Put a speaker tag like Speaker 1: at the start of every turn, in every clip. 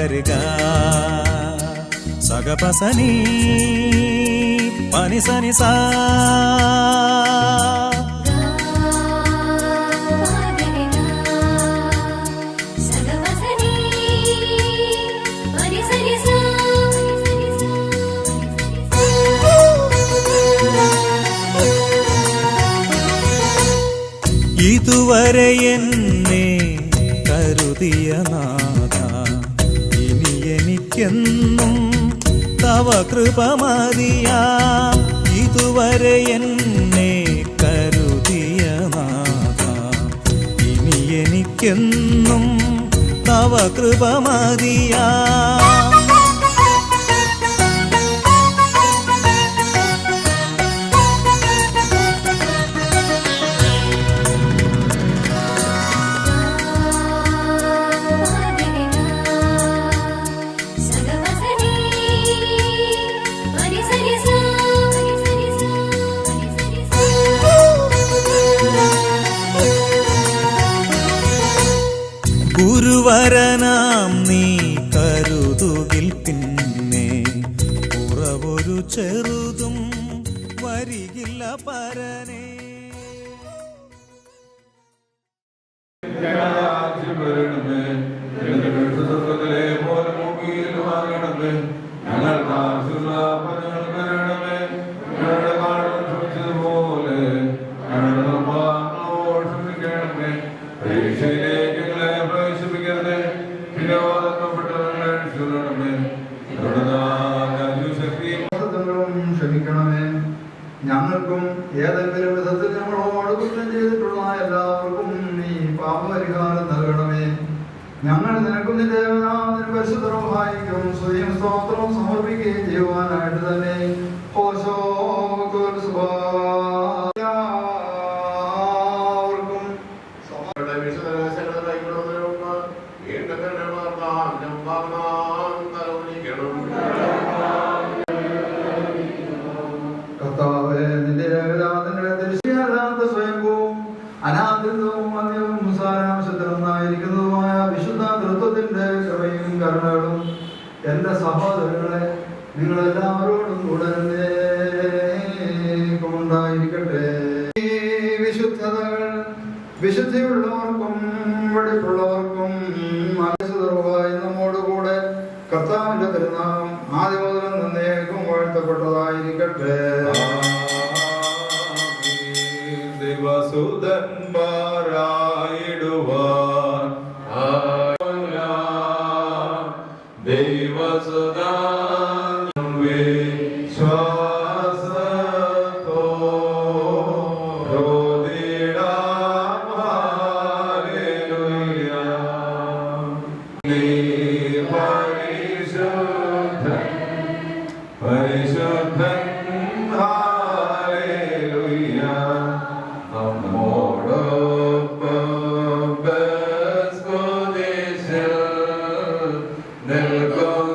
Speaker 1: ഗരിഗ സഗപസനി പനി സനി സാ ഇതുവരെ എന്നെ കരുതിയ നാഥ ഇനി എനിക്കെന്നും തവ കൃപ മതിയാം. ഇതുവരെ എന്നെ കരുതിയ നാഥ ഇനി എനിക്കെന്നും തവ കൃപ മതിയാം. ഗുരുവരനാം നീ കരുതുകിൽ പിന്നെ കുറവൊരു ചെറുതും വരികില്ല പരനേ.
Speaker 2: ക്ഷമിക്കണമേ. ഞങ്ങൾക്കും ഏതെങ്കിലും വിധത്തിൽ ഞങ്ങളോട് കുറ്റം ചെയ്തിട്ടുള്ള എല്ലാവർക്കും നീ പാപപരിഹാരം നൽകണമേ. ഞങ്ങൾ നിനക്കും നിന്റെ ദേവനാമത്തിന് പരിശുദ്ധ റൂഹായിക്കും സ്വയം സ്തോത്രം സമർപ്പിക്കുകയും ചെയ്യുവാനായിട്ട് തന്നെ കർത്താവേ, നിന്റെ ഏകജാതന്റെ ദൃശ്യമല്ലാത്ത സ്വയംഭൂവും അനാദൃതവും അന്യവും സാരാംശത്തിലൊന്നായിരിക്കുന്നതുമായ വിശുദ്ധ തൃത്വത്തിന്റെ കൃപയും കരുണകളും എന്റെ സഹോദരങ്ങളെ നിങ്ങളെല്ലാവരോടും കൂടെ ഉണ്ടായിരിക്കട്ടെ. ഈ വിശുദ്ധതകൾ വിശുദ്ധിയുള്ളവർക്കും വെടിപ്പുള്ളവർക്കും മനസ്സുതർവായി നമ്മോടുകൂടെ കർത്താവിന്റെ തിരുനാമം ആദ്യം മുതൽ നന്നേക്കും വാഴ്ത്തപ്പെട്ടതായിരിക്കട്ടെ.
Speaker 3: ദിവസുതന്മാരായിടുവാൻ ദൈവസുതാ പരിശുദ്ധൻ ഹല്ലേലൂയ നമ്മോടൊപ്പം ബസ്കുദിശിൽ നിൽക്കും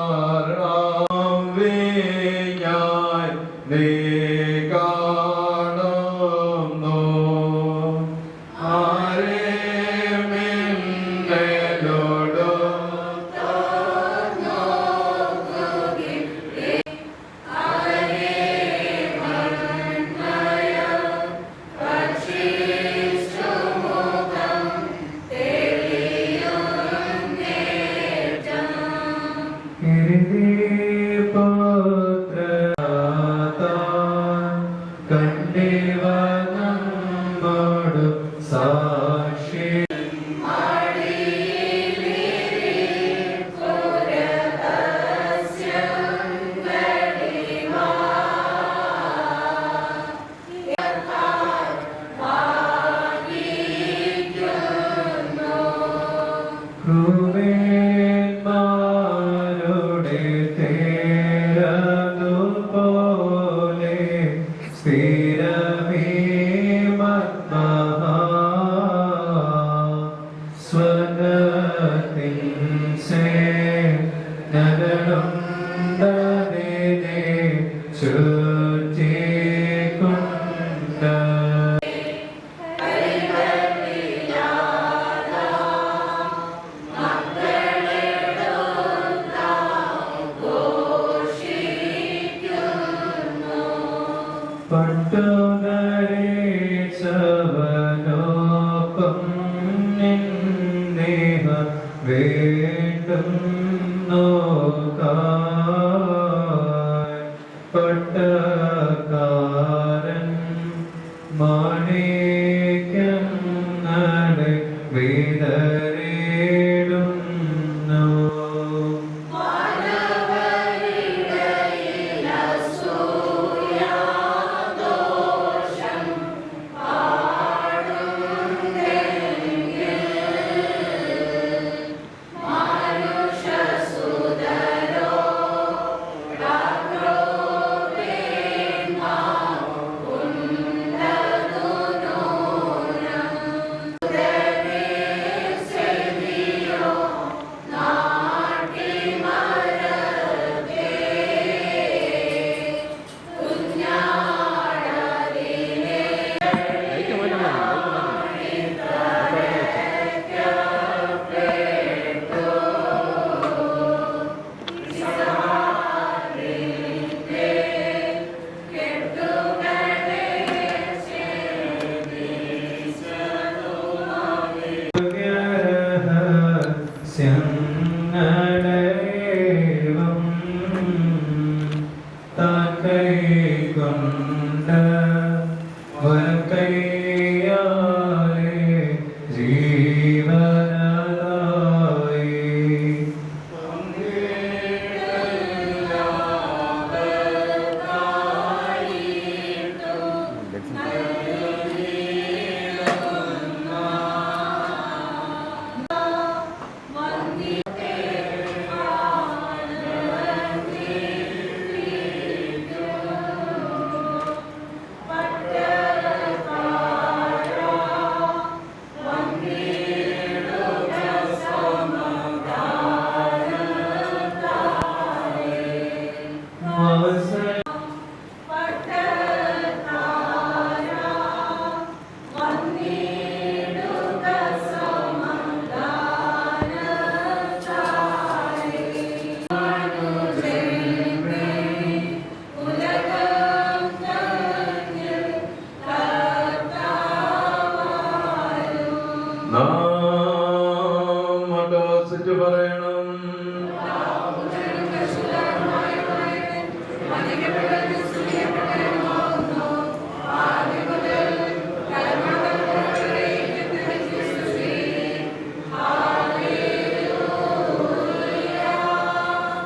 Speaker 3: അഗ്നിമയന്മാരാം വീഞ്ഞായി നീ കാണുന്നു. ആരെയും എന്നോട് സാക്ഷി ക്രൂരന്മാരുടെ തേരതുപോലെ സ്ഥിരമേ മത്മഹാ സ്വഗതിൻ സേനകളുണ്ടതിനെ ചുറ്റിക്കൊണ്ട് പട്ടുധരിച്ചവനോപ്പം നിന്നേഹ വേണ്ടും നോക്കായി പട്ടക്കാരൻ മാണിക്യം നട വിതറിടുന്നു. രഹസ്യങ്ങളേവം താൻ കൈക്കൊണ്ട് വലക്കൈയാലെ ജീവനദായി നാം ആകാശിച്ചു പറയണം.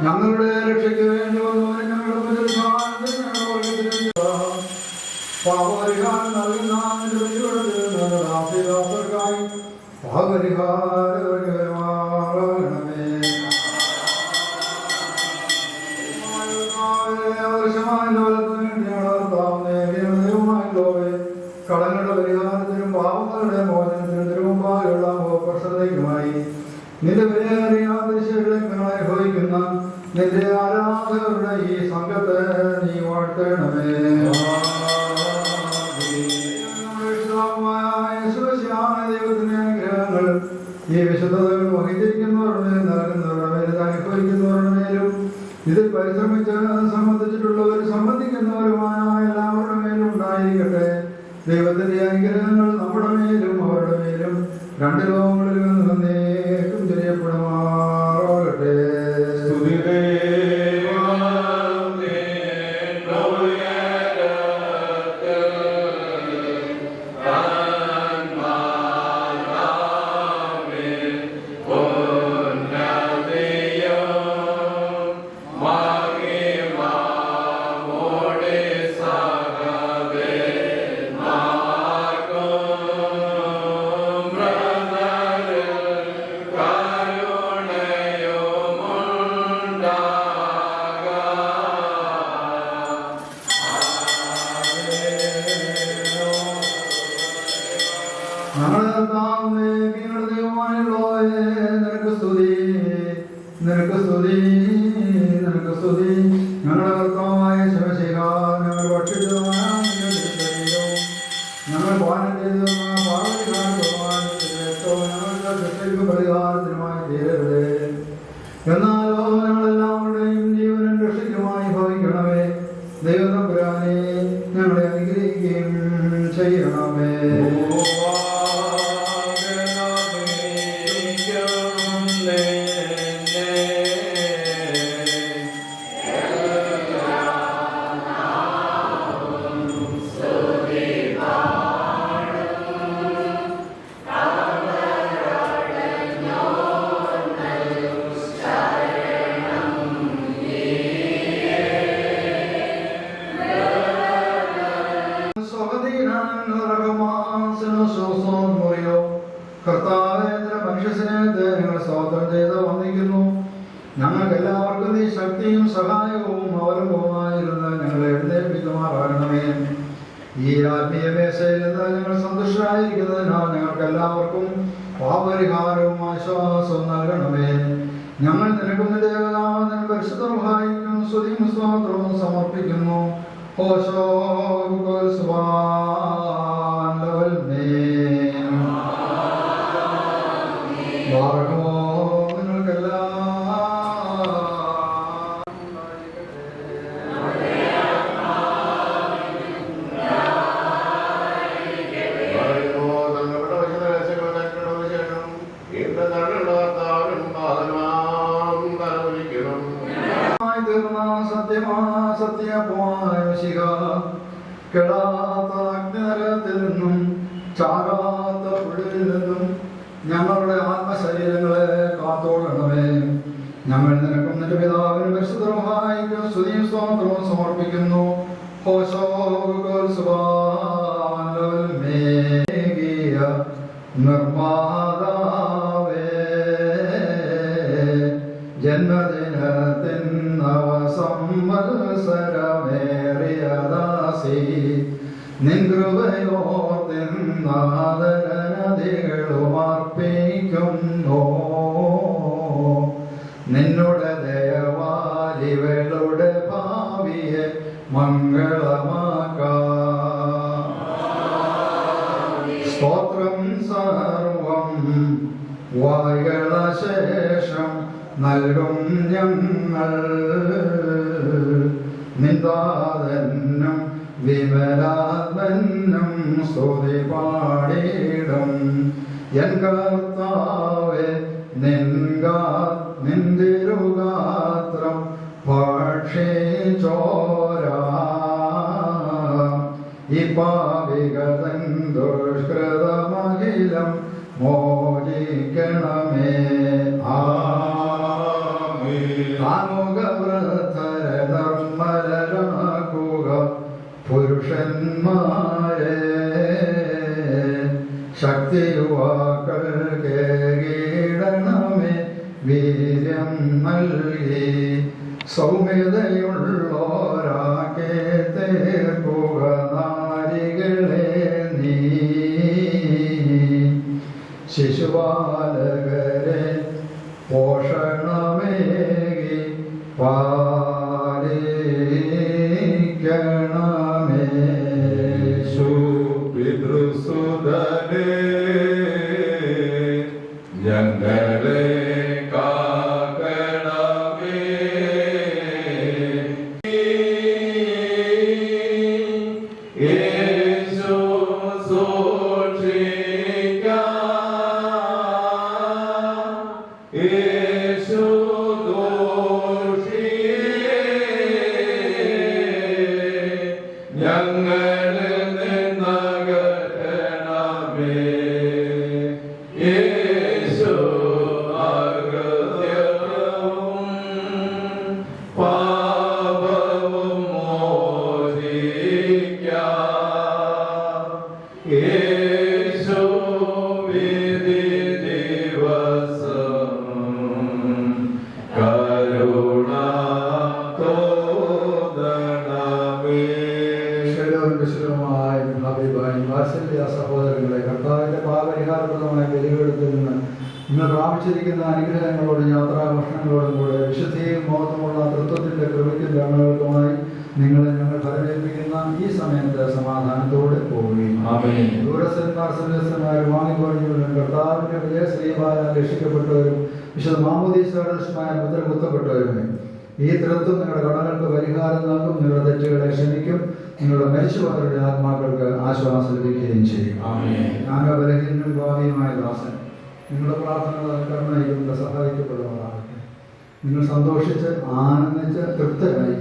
Speaker 2: ഞങ്ങളുടെ രക്ഷയ്ക്ക് വേണ്ടി വന്നവരെ ഞങ്ങളുടെ പാപപരിഹാരം നൽകുന്ന ദാസിദാസർക്കായി പാപപരിഹാരമേ. ആവശ്യമായ ലോകത്തിന് വേണ്ടിയാണ് ദൈവമായ ലോകെ കടങ്ങളുടെ പരിഹാരത്തിനും പാപങ്ങളുടെ മോചനത്തിനും നിന്റെ വിലയേറിയ അതിശയങ്ങളെ അനുഭവിക്കുന്ന നിന്റെ ആരാധകരുടെ ഈ സംഘത്തെ നീ വാഴ്ത്തണമേ. ദൈവത്തിന്റെ അനുഗ്രഹങ്ങൾ ഈ വിശുദ്ധതകൾ വഹിച്ചിരിക്കുന്നവരുടെ മേൽ നൽകുന്നവരുടെ മേൽ അനുഭവിക്കുന്നവരുടെ മേലും ഇതിൽ പരിശ്രമിച്ച് സംബന്ധിച്ചിട്ടുള്ളവർ സംബന്ധിക്കുന്നവരുമായ എല്ലാവരുടെ മേലും ഉണ്ടായിരിക്കട്ടെ. ദൈവത്തിന്റെ അനുഗ്രഹങ്ങൾ നമ്മുടെ മേലും അവരുടെ മേലും രണ്ട് ലോകങ്ങളിലും എന്നേക്കും ചെറിയപ്പെടുമാറാകട്ടെ. എന്നാലോ ഞങ്ങളെല്ലാവരുടെയും ജീവനും രക്ഷയ്ക്കുമായി ഭവിക്കണമേ. ദൈവതമ്പുരാനെ ഞങ്ങളെ അനുഗ്രഹിക്കുകയും ചെയ്യണമേ. ഞങ്ങൾക്ക് എല്ലാവർക്കും നീ ശക്തിയും സഹായവും അവലംബവുമായിരുന്ന് ഞങ്ങളെ എഴുന്നേൽപ്പിക്കുമാറാകണമേ. ഈ ആത്മീയ മേശയിൽ നിന്ന് ഞങ്ങൾ സന്തുഷ്ടരായിരിക്കുന്നതിനാൽ ഞങ്ങൾക്ക് എല്ലാവർക്കും പാപപരിഹാരവും ആശ്വാസവും നൽകണമേ. ഞങ്ങൾ നിനക്കും നിന്റെ ഏകനാമത്തിനും പരിശുദ്ധ സഹായിക്കും സ്തുതിയും സ്തോത്രവും സമർപ്പിക്കുന്നു. ഓശോ ചാകാത്ത പുഴയിൽ നിന്നും ഞങ്ങളുടെ ആത്മശരീരങ്ങളെ കാത്തോളണമേ. ഞങ്ങൾ നിനക്കും നിന്റെ പിതാവിനും പരിശുദ്ധ സഹായിക്കും സ്തുതിയും സ്തോത്രവും സമർപ്പിക്കുന്നു. നിർമ്മാതാവേ ജന്മദിനത്തിൻ നവസംവത്സരമേറിയദാസി നിൻ കൃപയോർത്തിന്നാദരനദികളും അർപ്പിക്കുന്നു. നിന്നുടെ ദയവാലിവളുടെ ഭാവിയെ മംഗളമാക്കാം. സ്തോത്രം സർവം വായളശേഷം നൽകും ഞങ്ങൾ നിന്ദാതന്നും വിമലാത്മനും സ്തുതി പാടിയിടും. എൻ കർത്താവേ നിന്തിരുഗാത്രം ഭക്ഷിച്ചോരാ ഈ പാപികതൻ ദുഷ്കൃതമഖിലം മോചിക്കണമേ. ആമുഖവൃദ്ധരെ നിർമ്മലരാക്കുക പുരുഷന്മാരെ ശക്തി യുവാക്കൾ കീടണമേ വീര്യം നൽകി സൗമ്യതയുള്ളോരാക്കെ തീർക്കുക നാരികളെ നീ. ശിശുപാലകരെ പോഷണമേകി പാലിക്കണമേ.
Speaker 4: പിതൃസുതനേ ഞങ്ങളെ കാക്കണമേ. യേശു സൂക്ഷിക്കാം, യേശു ദോഷിയെ ഞങ്ങളിൽ നിന്നകറ്റണമേ. യേശു അകൃത്യവും പാപവും മോചിക്കാം. യേശു വിധി ദിവസം കരുണ തോന്നണമേ.
Speaker 2: വിശുദ്ധമായ അഭിപ്രായം വാത്സല്യ സഹോദരങ്ങളെ, കർത്താവിന്റെ പാപരിഹാരപ്രദമായ ബലിപീഠത്തിൽ നിന്ന് ഇന്ന് പ്രാപിച്ചിരിക്കുന്ന അനുഗ്രഹങ്ങളോടും യാത്രാഭക്ഷണങ്ങളോടും കൂടെ വിശുദ്ധിയും ബോധമുള്ള തൃത്വത്തിന്റെ കൃപയ്ക്കും ധർമ്മങ്ങൾക്കുമായി നിങ്ങളെ ഞങ്ങൾ ഫലമേൽപ്പിക്കുന്ന ഈ സമയത്ത് സമാധാനത്തോടെ പോവുകയും ദൂരസ്ഥന്മാർ സന്യസ്തന്മാരും വാങ്ങിക്കോഴിഞ്ഞവരും കർത്താവിന്റെ വിജയ ശ്രീമായ രക്ഷിക്കപ്പെട്ടവരും വിശുദ്ധ മാമോദീസാദൃശ്യമായ മുദ്ര കുത്തപ്പെട്ടവരുമേ, ഈ തൃത്വം നിങ്ങളുടെ കടങ്ങൾക്ക് പരിഹാരം നൽകും, നിങ്ങളുടെ തെറ്റുകളെ ക്ഷമിക്കും, നിങ്ങളുടെ മരിച്ചുപോയവരുടെ ആത്മാക്കൾക്ക് ആശ്വാസം ലഭിക്കുകയും ചെയ്യും. ജ്ഞാനബലഹീനനും ഭാവിയുമായ ദാസൻ, നിങ്ങളുടെ പ്രാർത്ഥനകൾ കരുണയിലൂടെ സഹായിക്കപ്പെടുന്നതാകട്ടെ. നിങ്ങൾ സന്തോഷിച്ച് ആനന്ദിച്ച് തൃപ്തരായി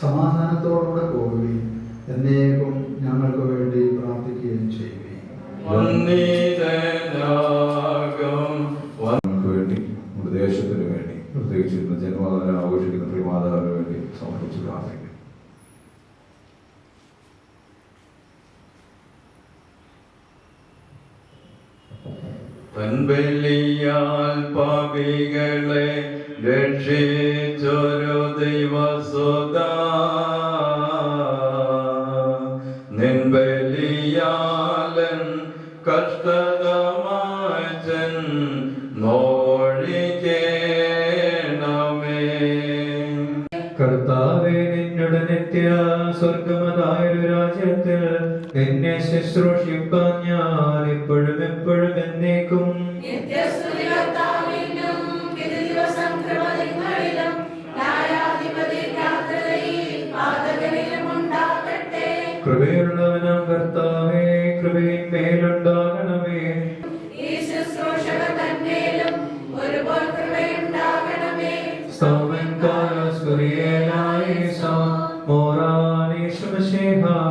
Speaker 2: സമാധാനത്തോടുകൂടെ പോവുകയും എന്നേക്കും ഞങ്ങൾക്ക് വേണ്ടി പ്രാർത്ഥിക്കുകയും ചെയ്യുകയും.
Speaker 4: നമുക്ക് വേണ്ടി, നമ്മുടെ ദേശത്തിന് വേണ്ടി, പ്രത്യേകിച്ച് ഇന്ന് ജന്മദിനം ആഘോഷിക്കുന്ന പ്രിയമാതാവിന് വേണ്ടി സമർപ്പിച്ച് പ്രാർത്ഥിക്കും.
Speaker 3: തൻബലിയാൽ പാപികളെ രക്ഷിച്ചൊരു ദൈവസുതാ, നിൻ ബലിയാലൻ കഷ്ടതമാച്ചൻ നോഴിക്കേണമേ.
Speaker 5: കർത്താവേ, നിന്നുടെ നിത്യ സ്വർഗമതായൊരു രാജ്യത്തിൽ നിന്നെ ശുശ്രൂഷിപ്പാൻ ഞാൻ ഇപ്പോഴും എപ്പോഴും എന്നേക്കും കൃപയുള്ളവനാം കർത്താവേ, കൃപയിന്മേലുണ്ടാകണമേ.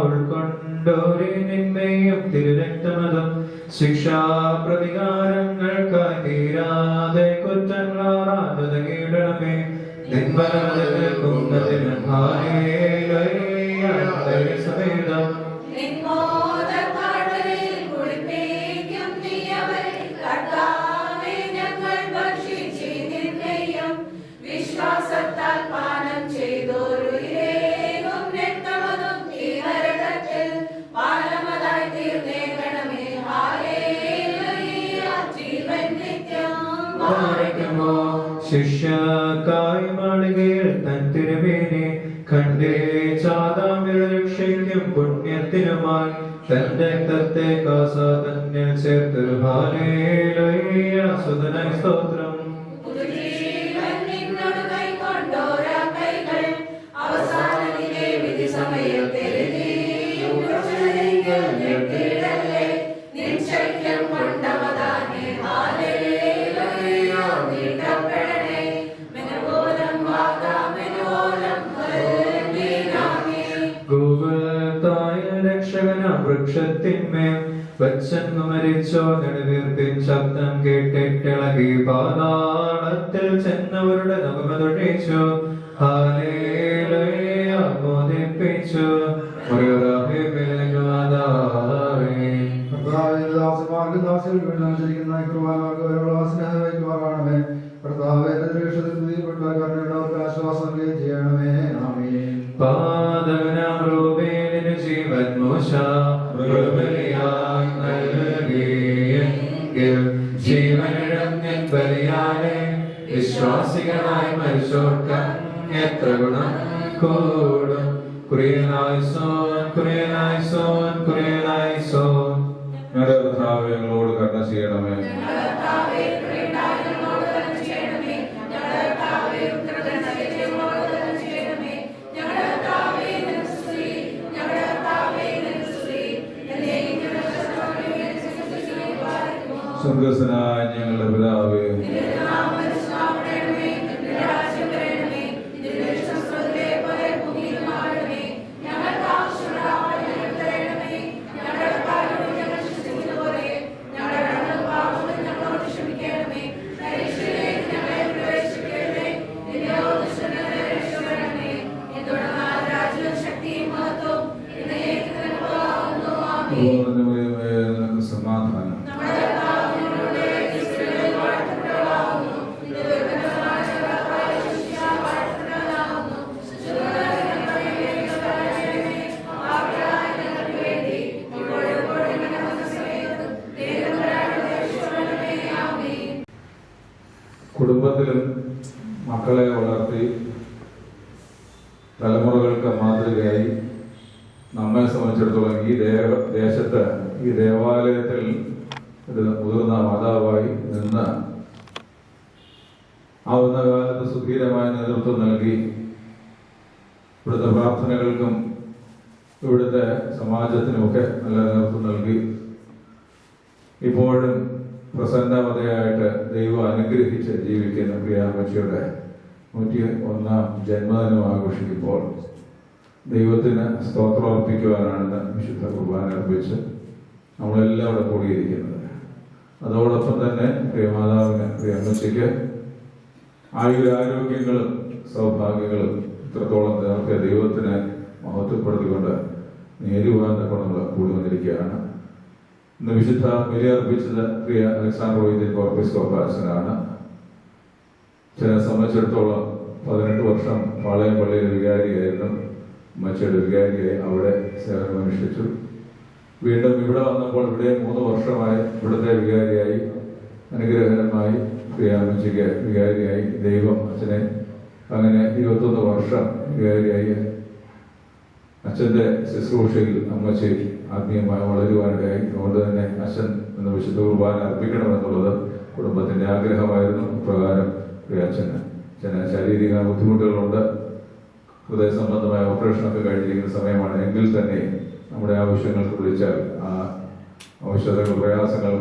Speaker 5: ഉൾക്കൊണ്ടോരെ നിന്മയും തിരുരക്തമതും ശിക്ഷാ പ്രതികാരങ്ങൾക്കായി തീരാതെ കുറ്റങ്ങളാറാതെ കീഴണമേ. നിന്മലകുന്നതിന് സമേതം
Speaker 6: വിശ്വാസത്താൽ പാനം ചെയ്തോരു രക്തമതും ഈ നരകത്തിൽ പാലമതായി തീർന്നേക്കണമേ. ഹല്ലേലൂയ, ജീവൻ നിത്യം
Speaker 5: പാലിക്കുമോ. ശിഷ്യക്കായി മാളികയിൽ തൻ തിരുമേനി കണ്ടേ ചാതാമ്യരുടെ രക്ഷയ്ക്കും പുണ്യത്തിനുമായി തന്റെ രക്തത്തെ കാസ തന്നിൽ ചേർത്തൊരു ഹല്ലേലൂയ, സുതനായി സ്തോത്രം. വൃക്ഷത്തിന്മേൽ വച്ചെന്നു മരിച്ചോ നെടുവീർപ്പിൻ ശബ്ദം കേട്ടിട്ടിളകി പാതാളത്തിൽ ചെന്നവരുടെ നഖമതൊഴിച്ചു ഹല്ലേലൂയ മോദിപ്പിച്ചു. പാദകനാമൃവേലിനു ജീവൻ മോശ മൃഗബലിയായി നൽകിയെങ്കിൽ ജീവനിഴഞ്ഞൻ ബലിയാലെ വിശ്വാസികളായി മരിച്ചോർക്ക് എത്ര ഗുണം കൂടും. കുറിയനായിസോൻ കുറിയനായിസോൻ കുറിയനായിസോൻ.
Speaker 4: ഞങ്ങളുടെ കർത്താവേ, ഞങ്ങളോട് കരുണ ചെയ്യണമേ. സ്വർഗ്ഗസ്ഥനായ ഞങ്ങളുടെ പിതാവേ, നിനക്ക് സമാധാനം. കുടുംബത്തിലും മക്കളെ വളർത്തി തലമുറകൾക്ക് മാതൃകയായി നമ്മെ സംബന്ധിച്ചിടത്തോളം ഈ ദേശത്ത് ഈ ദേവാലയത്തിൽ ഒരു മുതിർന്ന മാതാവായി നിന്ന് ആവുന്ന കാലത്ത് സുധീരമായ നേതൃത്വം നൽകി ഇവിടുത്തെ പ്രാർത്ഥനകൾക്കും ഇവിടുത്തെ സമാജത്തിനുമൊക്കെ നല്ല നേതൃത്വം നൽകി ഇപ്പോഴും പ്രസന്നവതയായിട്ട് ദൈവം അനുഗ്രഹിച്ച് ജീവിക്കുന്ന പ്രിയാമ്മച്ചിയുടെ 101-ാം ജന്മദിനം ആഘോഷിക്കുമ്പോൾ ദൈവത്തിന് സ്തോത്രം അർപ്പിക്കുവാനാണ് വിശുദ്ധ കുർബാന അർപ്പിച്ച് നമ്മളെല്ലാം ഇവിടെ കൂടിയിരിക്കുന്നത്. അതോടൊപ്പം തന്നെ പ്രിയമാതാവിന് പ്രിയമ്മച്ചിക്ക് ആയുരാരോഗ്യങ്ങളും സൗഭാഗ്യങ്ങളും ഇത്രത്തോളം നേർത്തിയ ദൈവത്തിന് മഹത്വപ്പെടുത്തിക്കൊണ്ട് നേരുവാൻ നമ്മൾ കൂടി വന്നിരിക്കുകയാണ്. ഇന്ന് വിശുദ്ധ ബലിയർപ്പിച്ചത് പ്രിയ അലക്സാണ്ടർ വൈദ്യൻ കോർപ്പിസ്കോപ്പാച്ചനാണ്. അച്ഛനെ സംബന്ധിച്ചിടത്തോളം 18 വർഷം പാളയം പള്ളിയിലെ വികാരിയായിരുന്നു. അമ്മച്ചിയുടെ വികാരിയായി അവിടെ സേവനമനുഷ്ഠിച്ചു. വീണ്ടും ഇവിടെ വന്നപ്പോൾ ഇവിടെ 3 വർഷമായി ഇവിടുത്തെ വികാരിയായി അനുഗ്രഹകരമായി പ്രിയ അമ്മച്ചിക്ക് വികാരിയായി ദൈവം അച്ഛനെ അങ്ങനെ 21 വർഷം വികാരിയായി അച്ഛൻ്റെ ശുശ്രൂഷയിൽ അമ്മച്ചി ആത്മീയമായി വളരുവാനിടയായി. അതുകൊണ്ട് തന്നെ അച്ഛൻ എന്ന വിശുദ്ധ കുർബാന അർപ്പിക്കണമെന്നുള്ളത് കുടുംബത്തിന്റെ ആഗ്രഹമായിരുന്നു. പ്രകാരം അച്ഛന് ശാരീരിക ബുദ്ധിമുട്ടുകളുണ്ട്, ഹൃദയ സംബന്ധമായ ഓപ്പറേഷനൊക്കെ കഴിഞ്ഞിരിക്കുന്ന സമയമാണ്. എങ്കിൽ തന്നെ നമ്മുടെ ആവശ്യങ്ങൾക്ക് വിളിച്ചാൽ ആ ആവശ്യതകൾ പ്രയാസങ്ങൾ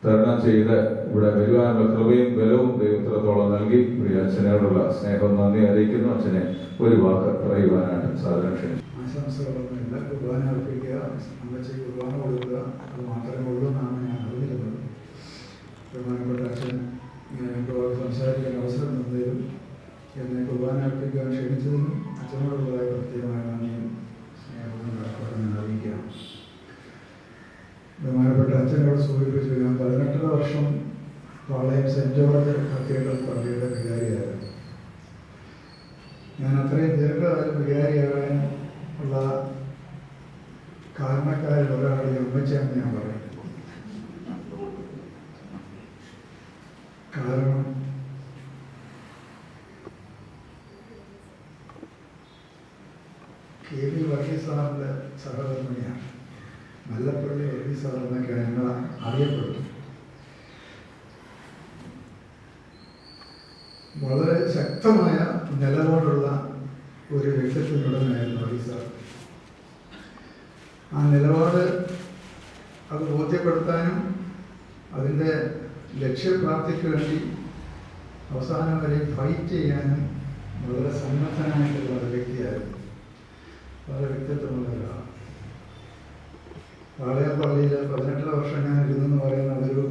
Speaker 4: തരണം ചെയ്ത് ഇവിടെ വരുവാനുള്ള കൃപയും ബലവും ദൈവത്തിനോളം നൽകി പ്രിയ അച്ഛനോടുള്ള സ്നേഹം നന്ദി അറിയിക്കുന്നു. അച്ഛനെ ഒരു വാക്ക് പറയുവാനായിട്ട് സാധനം ക്ഷണിച്ചു.
Speaker 2: ആശംസകളൊന്നുമില്ല. കുർബാന അർപ്പിക്കുക, അമ്മച്ചി കുർബാന കൊടുക്കുക, അത് മാത്രമേ ഉള്ളൂ എന്നാണ് ഞാൻ അറിഞ്ഞിരുന്നത്. ബഹുമാനപ്പെട്ട അച്ഛൻ ഇങ്ങനെ സംസാരിക്കാൻ അവസരം തന്നതിലും എന്നെ കുർബാന അർപ്പിക്കാൻ ക്ഷണിച്ചതിനും അച്ഛനോടുള്ളതായ പ്രത്യേകമായ നന്ദിയും സ്നേഹവും ഞാൻ അറിയിക്കാം. ബഹുമാനപ്പെട്ട അച്ഛനോട് സൂചിപ്പിച്ചു, ഞാൻ 18 വർഷം പാളയം സെൻറ് ജോർജ് കത്തീഡ്രൽ പള്ളിയുടെ വികാരിയായിരുന്നു. ഞാൻ അത്രയും ദീർഘകാലം വികാരിയാകാൻ ഉള്ള കാരണക്കാരിൽ ഒരാൾ അമ്മച്ചാന്ന് ഞാൻ പറയും. കാരണം KV വർഗീസ് സാറിൻ്റെ സഹധർമ്മിണിയാണ്. മല്ലപ്പള്ളി വർഗീസ് സാർ എന്നൊക്കെയാണ് ഞങ്ങൾ അറിയപ്പെടുന്നത്. വളരെ ശക്തമായ നിലപാടുള്ള ഒരു വ്യക്തിത്വമുടനായിരുന്നു വർഗീസ് സാർ. ആ നിലപാട് അത് ബോധ്യപ്പെടുത്താനും അതിൻ്റെ ലക്ഷ്യപ്രാപ്തിക്ക് വേണ്ടി അവസാനം വരെ ഫൈറ്റ് ചെയ്യാനും വളരെ സന്നദ്ധനായിട്ടുള്ള ഒരു വ്യക്തിയായിരുന്നു. വളരെ വ്യക്തിത്വമുള്ള ഒരാളാണ്. പാളയം പള്ളിയിൽ 18 വർഷം ഞാൻ ഇരുന്നെന്ന് പറയുന്ന ഒരു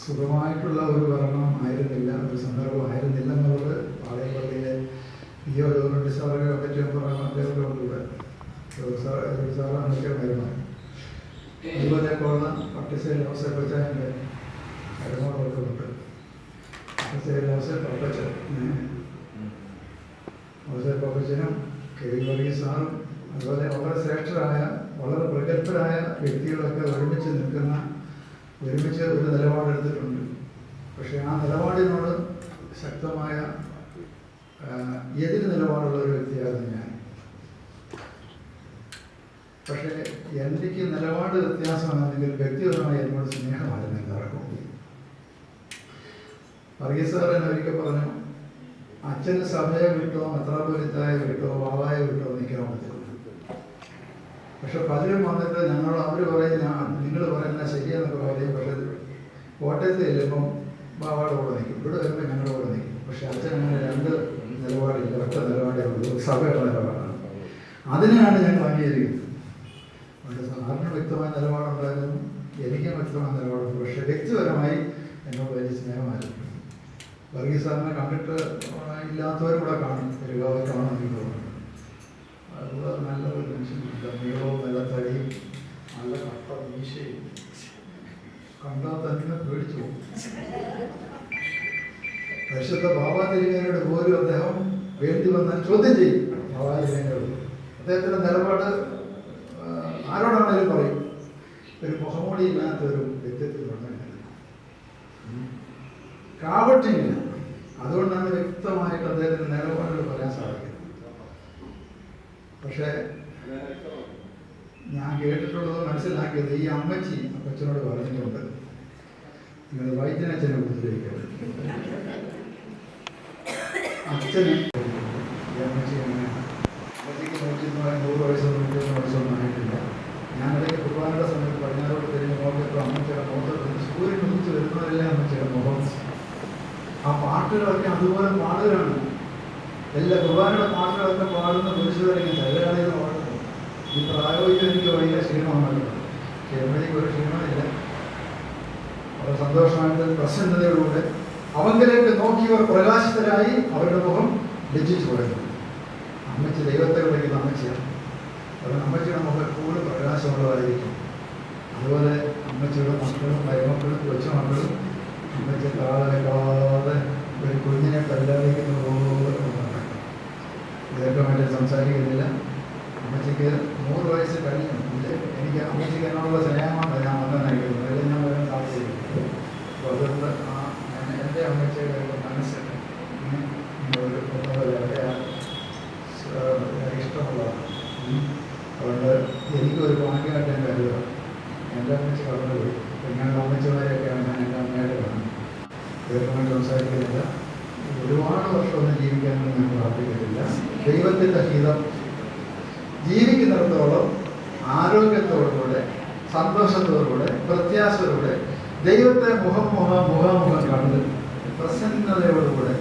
Speaker 2: സുഖമായിട്ടുള്ള ഒരു ഭരണം ആയിരുന്നില്ല, ഒരു സന്ദർഭം ആയിരുന്നില്ല എന്നുള്ളത് പാളയം പള്ളിയിലെ ജോലി സാറൊക്കെ പറ്റി അദ്ദേഹത്തെ കൊണ്ടുപോയി സാറാണ് വരുന്നത്. അതുപോലെ പോകുന്ന പട്ടിശ്ശേരി ജോസഫ് അച്ഛൻ്റെ കരമോടൊക്കെയുണ്ട്. പട്ടിശ്ശേരി ജോസഫ് അപ്പച്ചൻ ജോസഫ് അപ്പച്ചനും KV വർഗീസ് സാറും അതുപോലെ വളരെ ശ്രേഷ്ഠരായ വളരെ പ്രഗത്ഭരായ വ്യക്തികളൊക്കെ ഒരുമിച്ച് നിൽക്കുന്ന ഒരുമിച്ച് ഒരു നിലപാടെടുത്തിട്ടുണ്ട്. പക്ഷേ ആ നിലപാടിനോട് ശക്തമായ എതിര് നിലപാടുള്ള ഒരു വ്യക്തിയായിരുന്നു ഞാൻ. പക്ഷേ എനിക്ക് നിലപാട് വ്യത്യാസമാണെങ്കിൽ വ്യക്തിപരമായി എന്നോട് സ്നേഹമായിരുന്നു എല്ലാവർക്കും. വർഗീസ് സാർ എന്നെ ഒരിക്കൽ പറഞ്ഞു, അച്ഛന് സഭയെ വിട്ടോ മെത്രാപ്പൊലീത്തായെ വിട്ടോ വാവായ വിട്ടോ നിൽക്കാൻ പറ്റില്ല. പക്ഷെ പലരും വന്നിട്ട് അവർ പറയുന്ന നിങ്ങൾ പറയുന്ന ശരിയെന്നൊക്കെ പറയും. പക്ഷെ കോട്ടയത്ത് ചെല്ലുമ്പം ബാബയുടെ കൂടെ നിൽക്കും, ഇവിടെ വരുമ്പോൾ ഞങ്ങളുടെ കൂടെ നിൽക്കും. പക്ഷെ അച്ഛൻ അങ്ങനെ രണ്ട് നിലപാടില്ല, ഒറ്റ നിലപാടേ ഉള്ളൂ, സഭയുടെ നിലപാടാണ്. അതിനെയാണ് ഞങ്ങൾ അംഗീകരിക്കുന്നത്. അതുകൊണ്ട് സാറിന് വ്യക്തമായ നിലപാടുണ്ടായിരുന്നു, എനിക്കും വ്യക്തമായ നിലപാടുണ്ട്. പക്ഷെ വ്യക്തിപരമായി എന്നോട് വലിയ സ്നേഹമായിരുന്നു. വർഗീസ് സാറിനെ കണ്ടിട്ട് ഇല്ലാത്തവരും കൂടെ കാണും, ഒരു കാവൽ കാണുമെങ്കിൽ തോന്നുന്നു. അതുപോലെ നല്ലൊരു മനുഷ്യനുണ്ട്, നീളവും നല്ല തടിയും നല്ല കട്ട മീശയും, കണ്ടാൽ തന്നെ പേടിച്ചു പോകും. പരിശുദ്ധ ബാബാ തിരുമേനിയുടെ പോലും അദ്ദേഹം വേണ്ടി വന്നാൽ ചോദ്യം ചെയ്യും. ബാബാ തിരുമേനിയോട് അദ്ദേഹത്തിൻ്റെ നിലപാട് ആരോടാണേലും പറയും. ഒരു മുഖംമൂടിയില്ലാത്ത ഒരു വ്യക്തിത്വമുണ്ട്, കാപട്യമില്ല. അതുകൊണ്ടാണ് വ്യക്തമായിട്ട് അദ്ദേഹത്തിൻ്റെ നിലപാടുകൾ പറയാൻ സാധിക്കുന്നത്. പക്ഷേ ഞാൻ കേട്ടിട്ടുള്ളത് മനസ്സിലാക്കിയത് ഈ അമ്മച്ചി അപ്പച്ചനോട് പറഞ്ഞിട്ടുണ്ട്, നിങ്ങൾ വൈദ്യനച്ഛനെ ഉപദ്രവിക്കരുത്. അച്ഛന് ഈ അമ്മച്ചി അമ്മച്ചിക്ക് 100 വയസ്സോ 101 വയസ്സൊന്നും ആയിട്ടില്ല. ഞാനിടയ്ക്ക് കുർബാനയുടെ സമയത്ത് പടിഞ്ഞാറോട്ട് തിരിഞ്ഞ് നോക്കിയപ്പോൾ അമ്മച്ചിയുടെ മുഖത്ത് സൂര്യൻ ഉദിച്ച് വരുന്നവരല്ലേ അമ്മച്ചിയുടെ മുഖം. ആ പാട്ടുകളൊക്കെ അതുപോലെ പാടുകയാണ്. എല്ലാ കുർബാനയുടെ പാട്ടുകളൊക്കെ പാടുന്ന പുരുഷവരെയും തലയാളികൾ പാടുന്നു. ഈ പ്രായോഗികം എനിക്ക് വലിയ ക്ഷീണമാണല്ലോ. അമ്മച്ചിക്ക് ഒരു ക്ഷീണമില്ല. വളരെ സന്തോഷമായിട്ട് പ്രസന്നതയോടുകൂടെ അവങ്കിലേക്ക് നോക്കിയവർ പ്രകാശിതരായി അവരുടെ മുഖം ലജ്ജിച്ചു തുടങ്ങി. അമ്മച്ചി ദൈവത്തെ വിളിക്കുന്ന അമ്മച്ചിയാണ്. അതുകൊണ്ട് അമ്മച്ചിയുടെ മുഖം എപ്പോഴും പ്രകാശമുള്ളതായിരിക്കും. അതുപോലെ അമ്മച്ചിയുടെ മക്കളും മരുമക്കളും കൊച്ചുമക്കളും അമ്മച്ചി കാതെ ഒരു കുഞ്ഞിനെ പരിപാലിക്കുന്നത് പോലെ ദീർഘമായിട്ട് സംസാരിക്കുന്നില്ല. അമ്മച്ചിക്ക് 100 വയസ്സ് കഴിഞ്ഞു. എനിക്ക് അമ്മച്ചിക്ക് എന്നോടുള്ള സ്നേഹമാണ് ഞാൻ വന്നതായിരിക്കുന്നത്. അതിൽ ഞാൻ വരാൻ സാധിച്ചിരിക്കും. അപ്പോൾ അതുകൊണ്ട് എൻ്റെ അമ്മച്ചിയുടെ ഒരു മനസ്സ് ഒരു ഇഷ്ടമുള്ളതാണ്. അതുകൊണ്ട് എനിക്കൊരു ഭാഗ്യമായിട്ട് ഞാൻ കരുതുക. എൻ്റെ അമ്മച്ചി കടന്നുപോയി. ഞങ്ങളുടെ അമ്മച്ചിമാരെയൊക്കെയാണ് ഞാൻ എൻ്റെ അമ്മയുടെ കാണുന്നത്. ദീർഘമായിട്ട് സംസാരിക്കുന്നില്ല. ഒരുപാട് വർഷമൊന്നും ജീവിക്കാനൊന്നും ഞാൻ പ്രാർത്ഥിക്കുന്നില്ല. ദൈവത്തിൻ്റെ ഹിതം ജീവിക്കുന്നിടത്തോളം ആരോഗ്യത്തോടുകൂടെ സന്തോഷത്തോടുകൂടെ പ്രത്യാശയോടെ ദൈവത്തെ മുഖാമുഖം കണ്ട് പ്രസന്നതയോടുകൂടെ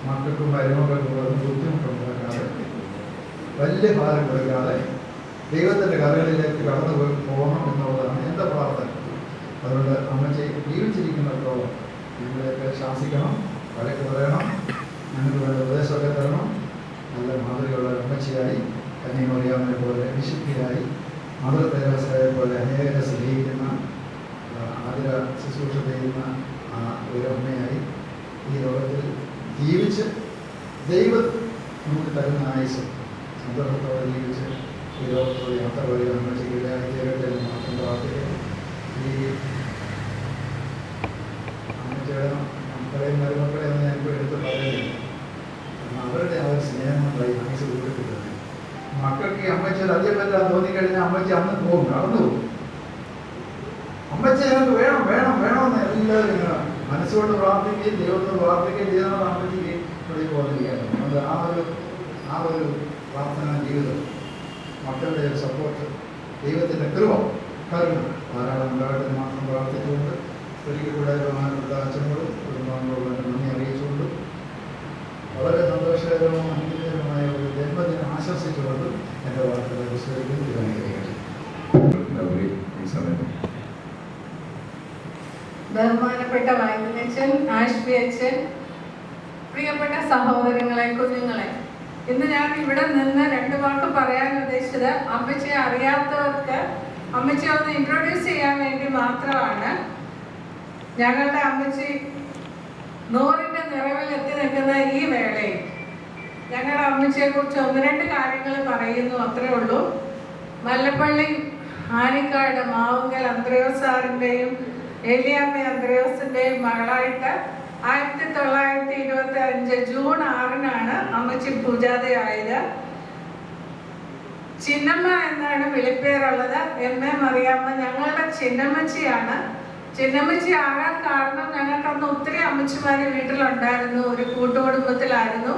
Speaker 2: മക്കൾക്കും മരുമക്കൾക്കും ബുദ്ധിമുട്ടുണ്ടാക്കാതെ വലിയ ഭാരം കൊടുക്കാതെ ദൈവത്തിൻ്റെ കരകളിലേക്ക് കടന്നു പോകണം എന്നുള്ളതാണ് എൻ്റെ പ്രാർത്ഥന. അതുകൊണ്ട് അമ്മച്ചി ജീവിച്ചിരിക്കുന്നിടത്തോളം നിങ്ങളെയൊക്കെ ശാസിക്കണം, വഴക്ക് പറയണം, ഞങ്ങൾക്ക് വേണ്ട ഉപദേശമൊക്കെ തരണം. നല്ല മാതൃകയുള്ള അമ്മച്ചിയായി കന്യാമറിയാമിനെ പോലെ വിശുദ്ധിയായി മദർ തെരേസയെ പോലെ അനേകരെ സ്നേഹിക്കുന്ന ആതിര ശുശ്രൂഷ ചെയ്യുന്ന ഒരു അമ്മയായി ഈ ലോകത്തിൽ ജീവിച്ച് ദൈവം നമുക്ക് തരുന്ന ആയുസ് സന്തോഷത്തോടെ ജീവിച്ച് ഈ ലോകത്തോട് യാത്ര പറയുക അമ്മച്ചിക്ക് ഇടയായി തീരട്ടെ എന്ന് മാത്രം പ്രാർത്ഥിക്കുന്നു. ഈ അമ്മച്ചിയുടെ മക്കളെയും മരുമക്കളെയൊന്നും ഞാനിപ്പോൾ എടുത്ത് പറയുന്നില്ല. അവരുടെ ആ ഒരു സ്നേഹം കൊണ്ടായി ആയുസ് കൊടുക്കുന്നത്. മക്കൾക്ക് ഈ അമ്മച്ചിയുടെ അധികം പറ്റാൻ തോന്നിക്കഴിഞ്ഞാൽ അമ്മച്ചി അന്ന് പോകും, കടന്നു പോകും. അമ്മച്ചി ഞങ്ങൾക്ക് വേണം വേണം വേണമെന്ന് എല്ലാവരും ഇങ്ങനെ മനസ്സുകൊണ്ട് പ്രാർത്ഥിക്കുകയും ദൈവത്തോട് പ്രാർത്ഥിക്കുകയും ചെയ്യുന്നത് അമ്മച്ചിക്ക് ഇവിടെ പോകുന്നിരിക്കുകയാണ്. അതുകൊണ്ട് ആ ഒരു പ്രാർത്ഥനാ ജീവിതം, മക്കളുടെ ഒരു സപ്പോർട്ട്, ദൈവത്തിൻ്റെ കൃപ കരുണ ധാരാളം ഉണ്ടാകട്ടെ മാത്രം പ്രാർത്ഥിച്ചുകൊണ്ട് ഒരിക്കൽ കൂടെ ബഹുമാനപ്പെട്ട അച്ഛനോടും കുടുംബാംഗങ്ങളോടും നന്ദി അറിയിച്ചുകൊണ്ട് വളരെ സന്തോഷകരവും അനുഗ്രഹകരമായ ഒരു ജന്മദിനം ആശംസിച്ചുകൊണ്ട് എൻ്റെ വാർത്തകളെ വിസ്തരിക്കുന്നു. തിരുവനന്തപുരം
Speaker 6: ബഹുമാനപ്പെട്ട വൈദ്യനച്ഛൻ, ആഷ്ബി അച്ഛൻ, പ്രിയപ്പെട്ട സഹോദരങ്ങളെ, കുഞ്ഞുങ്ങളെ, ഇന്ന് ഞാൻ ഇവിടെ നിന്ന് 2 വാക്ക് പറയാൻ ഉദ്ദേശിച്ചത് അമ്മച്ചിയെ അറിയാത്തവർക്ക് അമ്മച്ചിയെ ഒന്ന് ഇൻട്രൊഡ്യൂസ് ചെയ്യാൻ വേണ്ടി മാത്രമാണ്. ഞങ്ങളുടെ അമ്മച്ചി 100ന്റെ നിറവിൽ എത്തി നിൽക്കുന്ന ഈ വേളയിൽ ഞങ്ങളുടെ അമ്മച്ചിയെ കുറിച്ച് 1-2 കാര്യങ്ങൾ പറയുന്നു, അത്രേ ഉള്ളൂ. മല്ലപ്പള്ളി ആനിക്കാട് മാവുങ്കൽ അന്ത്രയോസ് സാറിൻ്റെയും ഏലിയാമ്മ അന്ത്രയോസിൻ്റെയും മകളായിട്ട് 1925 ജൂൺ 6-നാണ് അമ്മച്ചി പൂജാതയായത്. ചിന്നമ്മ എന്നാണ് വിളിപ്പേരുള്ളത്. എം.എ. മറിയാമ്മ ഞങ്ങളുടെ ചിന്നമ്മച്ചിയാണ്. ചിന്നമ്മച്ചി ആകാൻ കാരണം ഞങ്ങൾക്ക് അന്ന് ഒത്തിരി അമ്മച്ചിമാര് വീട്ടിലുണ്ടായിരുന്നു, ഒരു കൂട്ടുകുടുംബത്തിലായിരുന്നു.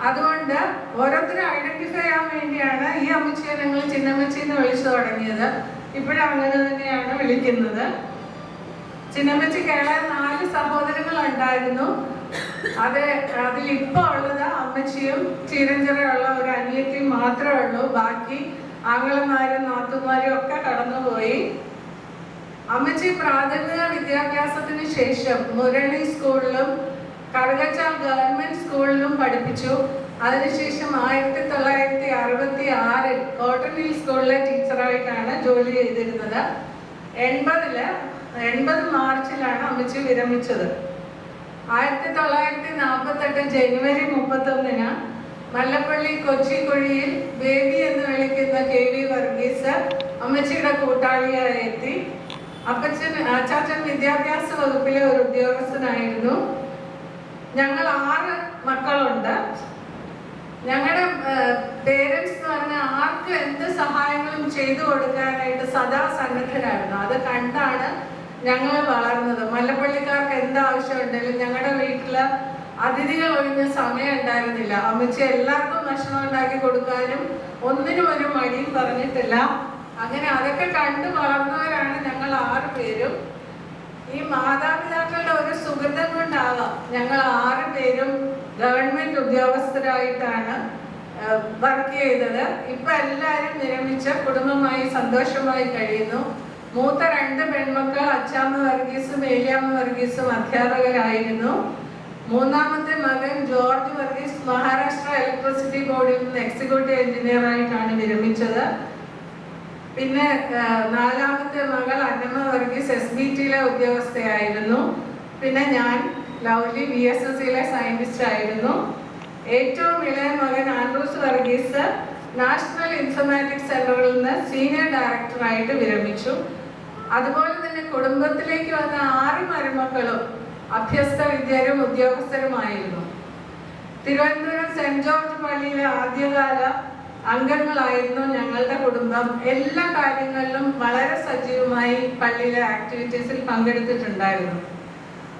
Speaker 6: അതുകൊണ്ട് ഓരോരുത്തരും ഐഡന്റിഫൈ ചെയ്യാൻ വേണ്ടിയാണ് ഈ അമ്മച്ചിയെ ഞങ്ങൾ ചിന്നമ്മച്ചി എന്ന് വിളിച്ചു തുടങ്ങിയത്. ഇപ്പോഴും അങ്ങനെ തന്നെയാണ് വിളിക്കുന്നത്. ചിന്നമ്മച്ചിക്ക് 4 സഹോദരങ്ങൾ ഉണ്ടായിരുന്നു. അതിലിപ്പോ ഉള്ളത് അമ്മച്ചിയും ചിരഞ്ചിറയുള്ള ഒരു അനിയത്തിയും മാത്രമേ ഉള്ളൂ. ബാക്കി ആങ്ങളമാരും നാത്തുമാരും ഒക്കെ കടന്നുപോയി. അമ്മച്ചി പ്രാഥമിക വിദ്യാഭ്യാസത്തിന് ശേഷം മുരളി സ്കൂളിലും കറുകച്ചാൽ ഗവൺമെന്റ് സ്കൂളിലും പഠിപ്പിച്ചു. അതിനുശേഷം 1966 കോട്ടൺ ഹിൽ സ്കൂളിലെ ടീച്ചറായിട്ടാണ് ജോലി ചെയ്തിരുന്നത്. 80 മാർച്ചിലാണ് അമ്മച്ചി വിരമിച്ചത്. 1948 ജനുവരി 31 മല്ലപ്പള്ളി കൊച്ചിക്കുഴിയിൽ ബേബി എന്ന് വിളിക്കുന്ന KV വർഗീസ് അമ്മച്ചിയുടെ കൂട്ടാളിയായി എത്തി. അച്ചാച്ചൻ വിദ്യാഭ്യാസ വകുപ്പിലെ ഒരു ഉദ്യോഗസ്ഥനായിരുന്നു. ഞങ്ങൾ 6 മക്കളുണ്ട്. ഞങ്ങളുടെ പേരൻസ് എന്ന് പറഞ്ഞാൽ ആർക്കും എന്ത് സഹായങ്ങളും ചെയ്തു കൊടുക്കാനായിട്ട് സദാ സന്നദ്ധരായിരുന്നു. അത് കണ്ടാണ് ഞങ്ങൾ വളർന്നത്. മല്ലപ്പള്ളിക്കാർക്ക് എന്താവശ്യം ഉണ്ടെങ്കിലും ഞങ്ങളുടെ വീട്ടില് അതിഥികൾ ഒഴിഞ്ഞ സമയം ഉണ്ടായിരുന്നില്ല. അമ്മച്ചി എല്ലാവർക്കും ഭക്ഷണം ഉണ്ടാക്കി കൊടുക്കാനും ഒന്നിനും ഒരു മടിയും പറഞ്ഞിട്ടില്ല. അങ്ങനെ അതൊക്കെ കണ്ടു വളർന്നവരാണ് ഞങ്ങൾ 6 പേരും. ഈ മാതാപിതാക്കളുടെ ഒരു സുഹൃതം കൊണ്ടാവാം ഞങ്ങൾ 6 പേരും ഗവൺമെന്റ് ഉദ്യോഗസ്ഥരായിട്ടാണ് വർക്ക് ചെയ്തത്. ഇപ്പൊ എല്ലാവരും വിരമിച്ച് കുടുംബമായി സന്തോഷമായി കഴിയുന്നു. മൂത്ത 2 പെൺമക്കൾ അച്ചാമ്മ വർഗീസും ഏലിയാമ്മ വർഗീസും അധ്യാപകരായിരുന്നു. മൂന്നാമത്തെ മകൻ ജോർജ് വർഗീസ് മഹാരാഷ്ട്ര ഇലക്ട്രിസിറ്റി ബോർഡിൽ നിന്ന് എക്സിക്യൂട്ടീവ് എഞ്ചിനീയർ ആയിട്ടാണ് വിരമിച്ചത്. പിന്നെ 4ാമത്തെ മകൾ അന്നമ്മ വർഗീസ് SBTയിലെ ഉദ്യോഗസ്ഥയായിരുന്നു. പിന്നെ ഞാൻ ലൗലി VSSയിലെ സയന്റിസ്റ്റ് ആയിരുന്നു. ഏറ്റവും ഇളയ മകൻ ആൻഡ്രൂസ് വർഗീസ് നാഷണൽ ഇൻഫർമാറ്റിക്സ് സെന്ററിൽ നിന്ന് സീനിയർ ഡയറക്ടറായിട്ട് വിരമിച്ചു. അതുപോലെ തന്നെ കുടുംബത്തിലേക്ക് വന്ന 6 മരുമക്കളും അഭ്യസ്ത വിദ്യരും ഉദ്യോഗസ്ഥരുമായിരുന്നു. തിരുവനന്തപുരം സെന്റ് ജോർജ് പള്ളിയിലെ ആദ്യകാല അംഗങ്ങളായിരുന്നു ഞങ്ങളുടെ കുടുംബം. എല്ലാ കാര്യങ്ങളിലും വളരെ സജീവമായി പള്ളിയിലെ ആക്ടിവിറ്റീസിൽ പങ്കെടുത്തിട്ടുണ്ടായിരുന്നു.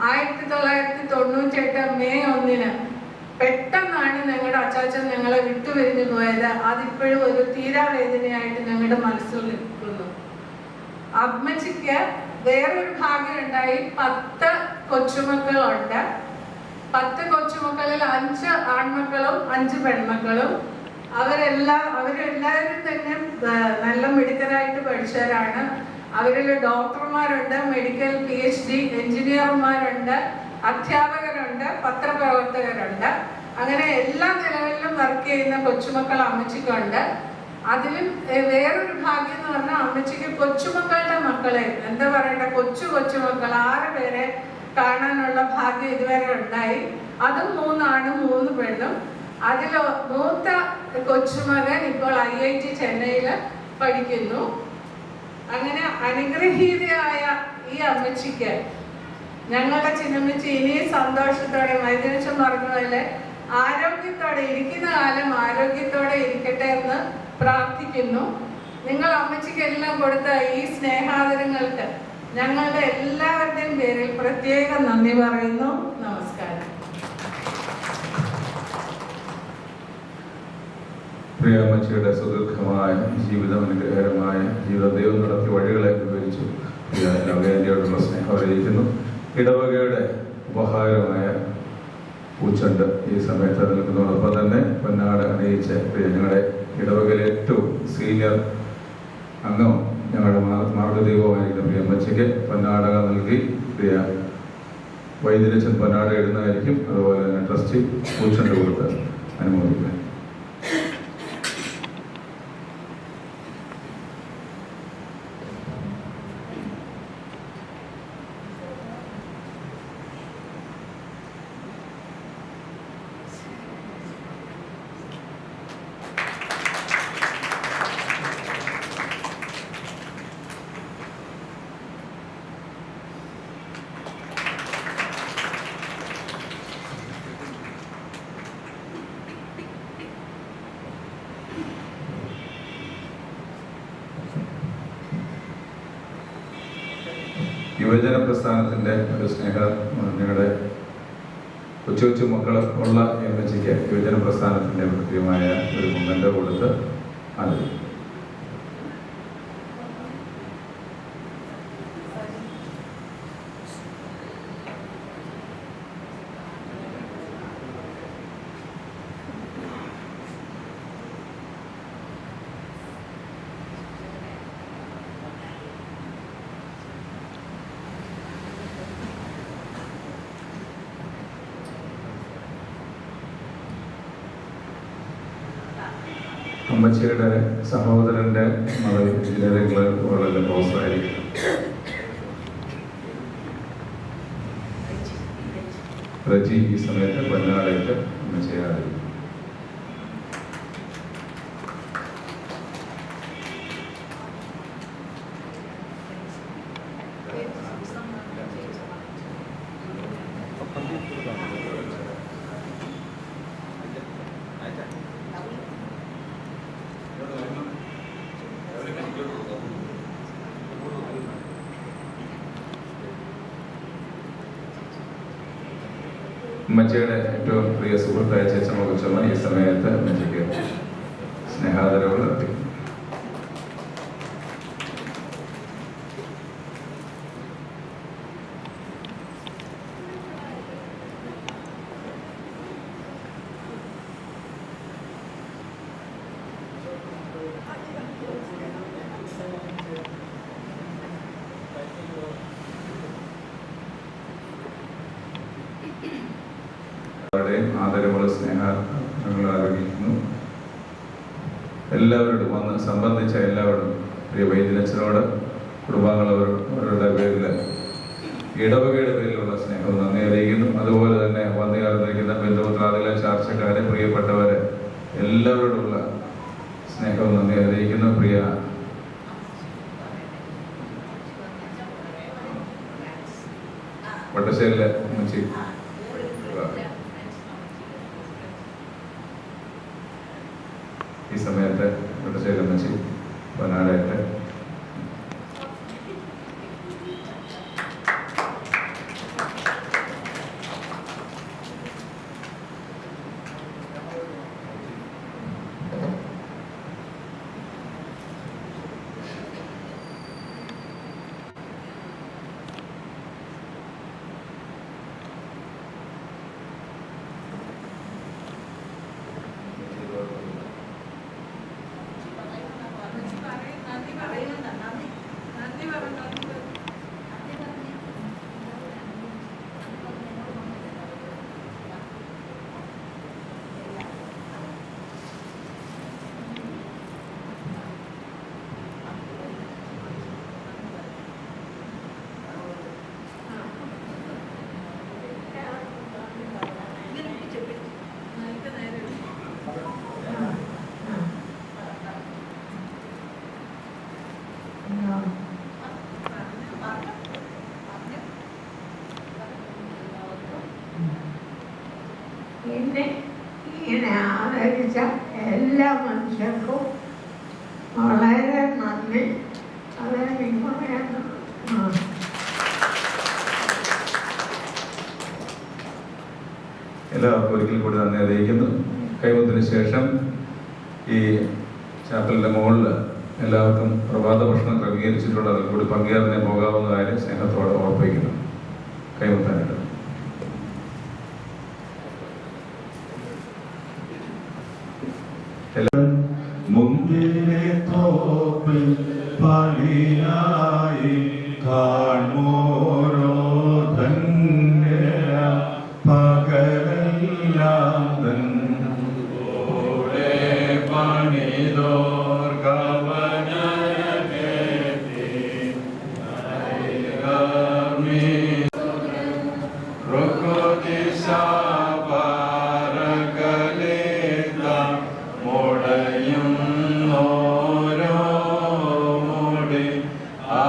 Speaker 6: 1998 മെയ് 1 പെട്ടെന്നാണ് ഞങ്ങളുടെ അച്ചാച്ചൻ ഞങ്ങളെ വിട്ടുപിരിഞ്ഞു പോയത്. അതിപ്പോഴും ഒരു തീരാവേദനയായിട്ട് ഞങ്ങളുടെ മനസ്സിൽ നിൽക്കുന്നു. അമ്മച്ചിക്ക് വേറൊരു ഭാഗ്യം ഉണ്ടായി. 10 കൊച്ചുമക്കളുണ്ട്. 10 കൊച്ചുമക്കളിൽ 5 ആൺമക്കളും 5 പെൺമക്കളും. അവരെല്ലാവരും തന്നെ നല്ല മിടുക്കരായിട്ട് പഠിച്ചവരാണ്. അവരിൽ ഡോക്ടർമാരുണ്ട്, മെഡിക്കൽ PhD, എഞ്ചിനീയർമാരുണ്ട്, അധ്യാപകരുണ്ട്, പത്രപ്രവർത്തകരുണ്ട്. അങ്ങനെ എല്ലാ നിലകളിലും വർക്ക് ചെയ്യുന്ന കൊച്ചുമക്കൾ അമ്മച്ചിക്കുണ്ട്. അതിലും വേറൊരു ഭാഗ്യം എന്ന് പറഞ്ഞാൽ അമ്മച്ചിക്ക് കൊച്ചുമക്കളുടെ മക്കളെ എന്താ പറയണ്ട കൊച്ചുമക്കൾ 6 പേരെ കാണാനുള്ള ഭാഗ്യം ഇതുവരെ ഉണ്ടായി. അതും 3 ആണും 3 പെണ്ണും. അതിൽ മൂത്ത കൊച്ചുമകൻ ഇപ്പോൾ IIT ചെന്നൈയിൽ പഠിക്കുന്നു. അങ്ങനെ അനുഗ്രഹീതയായ ഈ അമ്മച്ചിക്ക് ഞങ്ങളുടെ ചിന്നമ്മച്ചി ഇനിയും സന്തോഷത്തോടെ വൈദ്യനച്ഛൻ പറഞ്ഞ പോലെ ആരോഗ്യത്തോടെ ഇരിക്കുന്ന കാലം ആരോഗ്യത്തോടെ ഇരിക്കട്ടെ എന്ന് പ്രാർത്ഥിക്കുന്നു. നിങ്ങൾ അമ്മച്ചിക്ക് എല്ലാം കൊടുത്ത ഈ സ്നേഹാദരങ്ങൾക്ക് ഞങ്ങളുടെ എല്ലാവരുടെയും പേരിൽ പ്രത്യേകം നന്ദി പറയുന്നു. നമസ്കാരം.
Speaker 4: പ്രിയ അമ്മച്ചിയുടെ സുദീർഘമായ ജീവിതം, അനുഗ്രഹകരമായ ജീവിതം ദൈവം നടത്തിയ വഴികളെ വിവരിച്ചു. പ്രിയ നവ്യാന്റിയോടുള്ള സ്നേഹം അറിയിക്കുന്നു. ഇടവകയുടെ ഉപഹാരമായ പൂച്ചണ്ട് ഈ സമയത്ത് നിൽക്കുന്നതോടൊപ്പം തന്നെ പൊന്നാട അണിയിച്ച് പ്രിയ ഞങ്ങളുടെ ഇടവകയിലെ ഏറ്റവും സീനിയർ അംഗം ഞങ്ങളുടെ മാർഗദൈവമായിരിക്കുന്ന പ്രിയ അമ്മച്ചിക്ക് പൊന്നാടക നൽകി പ്രിയ വൈദ്യരച്ചൻ പൊന്നാട ഇടുന്നതായിരിക്കും. അതുപോലെ തന്നെ ട്രസ്റ്റി പൂച്ചണ്ട് കൊടുത്ത് അനുമോദിക്കുക. യുവജന പ്രസ്ഥാനത്തിൻ്റെ ഒരു ഞങ്ങളുടെ കൊച്ചു കൊച്ചു മക്കൾ ഉള്ള എമ്മച്ചിക്ക് യുവജന പ്രസ്ഥാനത്തിൻ്റെ കൃത്യമായ ഒരു മൊമെൻ്റ് കൊടുത്ത് ആദരിക്കും. അമ്മച്ചിയുടെ സഹോദരൻ്റെ മകൾ എഞ്ചിനീയറിംഗ് വളരെ ക്ലോസായിരിക്കും. റജി ഈ സമയത്ത് പൊന്നാടായിട്ട് അമ്മച്ചിയെ ആദരിക്കും. അമ്മച്ചിയുടെ ഏറ്റവും പ്രിയ സുഹൃത്തായ ചേച്ചമ്മ കൊച്ചമ്മ ഈ സമയത്ത് അമ്മച്ചിക്ക് സ്നേഹാദരവുകൾ അർപ്പിക്കും. ആദരവുള്ള സ്നേഹങ്ങൾ ആരോപിക്കുന്നു. എല്ലാവരോടും വന്ന് സംബന്ധിച്ച എല്ലാവരോടും പ്രിയ വൈദ്യനച്ഛനോട് കുടുംബാംഗങ്ങളവരുടെ പേരിൽ ഇടവകയുടെ പേരിലുള്ള സ്നേഹം നന്ദി അറിയിക്കുന്നു. അതുപോലെ തന്നെ വന്നു ചേർന്നിരിക്കുന്ന ബന്ധുമിത്രാദികളെ ചാർച്ചക്കാരെ പ്രിയപ്പെട്ടവരെ എല്ലാവരോടുള്ള സ്നേഹവും നന്ദി അറിയിക്കുന്നു. പ്രിയ വട്ടശ്ശേരിലെ അമ്മച്ചി ഈ സമയത്ത് വട്ടശ്ശേരി അമ്മച്ചി പൊന്നാടായിട്ട്
Speaker 7: എന്നെ ഇങ്ങനെ ആദരിച്ച എല്ലാ മനുഷ്യർക്കും വളരെ നന്ദി. അതെനിക്ക് പറയാനുള്ളത്.
Speaker 4: എല്ലാവർക്കും ഒരിക്കൽ കൂടി നന്ദി അറിയിക്കുന്നു. കൈമുത്തിന് ശേഷം ഈ ചാപ്പലിൻ്റെ മുകളിൽ എല്ലാവർക്കും പ്രഭാത ഭക്ഷണം ക്രമീകരിച്ചിട്ടുണ്ട്. അതിൽ കൂടി പങ്കുചേർന്നേ പോകാവുന്ന കാര്യം സ്നേഹത്തോടെ ഓർപ്പിക്കുന്നു. കൈമുത്താനായിട്ട്
Speaker 1: മുന്തിരി തോപ്പിൽ പണിയായി കാൺമോരോ ധന്യ പകരെല്ലാം തൻ
Speaker 3: പണിതോർ കവന
Speaker 4: ആ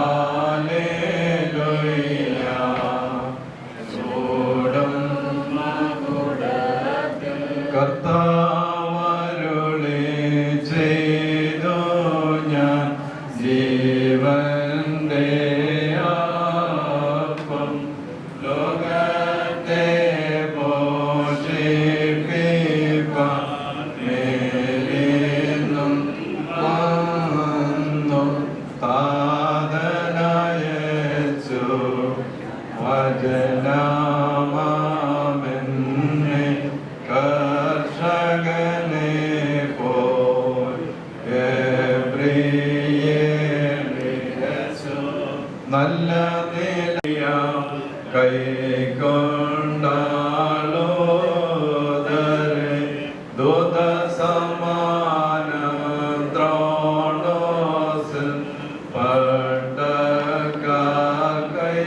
Speaker 3: നല്ല നിലയാം കൈകൊണ്ടാലോദരെ ദൂത സമാന ദ്രോണോസിൽ പട്ടക കൈ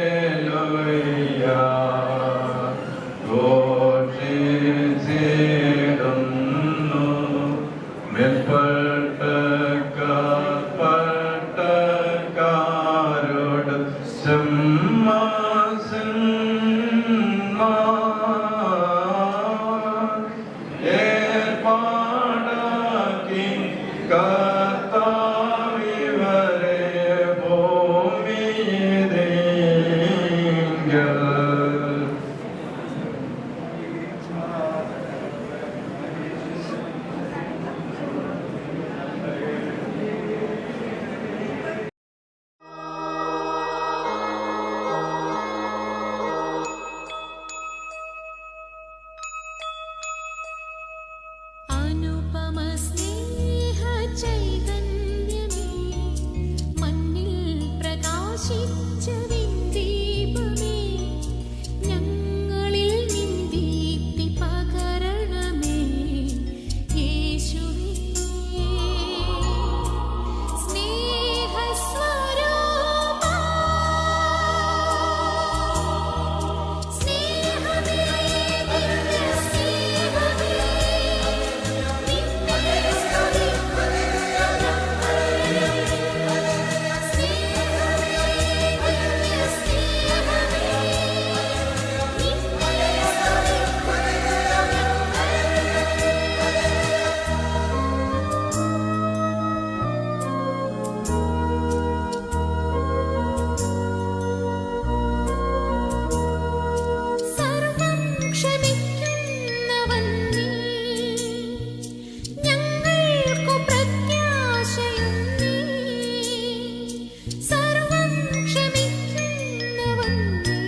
Speaker 3: ഹല്ലേലൂയ ഘോഷിച്ചിടുന്നു മേൽപ്പട്ടക്കാരോട് ഏർപ്പാടാക്കി കർത്താവിവരെ ഭൂമിയിലെങ്കിൽ
Speaker 8: അനുപമ സ്നേഹ ചൈതന്യമേ മണ്ണിൽ പ്രകാശിച്ച വിന്ദീപമേ ഞങ്ങളിൽ നിൻ ദീപ്തി പകരണമേ യേശുവേ സ്നേഹസ്വരൂപാ സ്നേഹമേ ദിവ്യ സ്നേഹമേ സർവം ക്ഷമിക്കുന്നവൻ നീ ഞങ്ങൾക്കു പ്രത്യാശയും നീ സർവം ക്ഷമിക്കുന്നവൻ നീ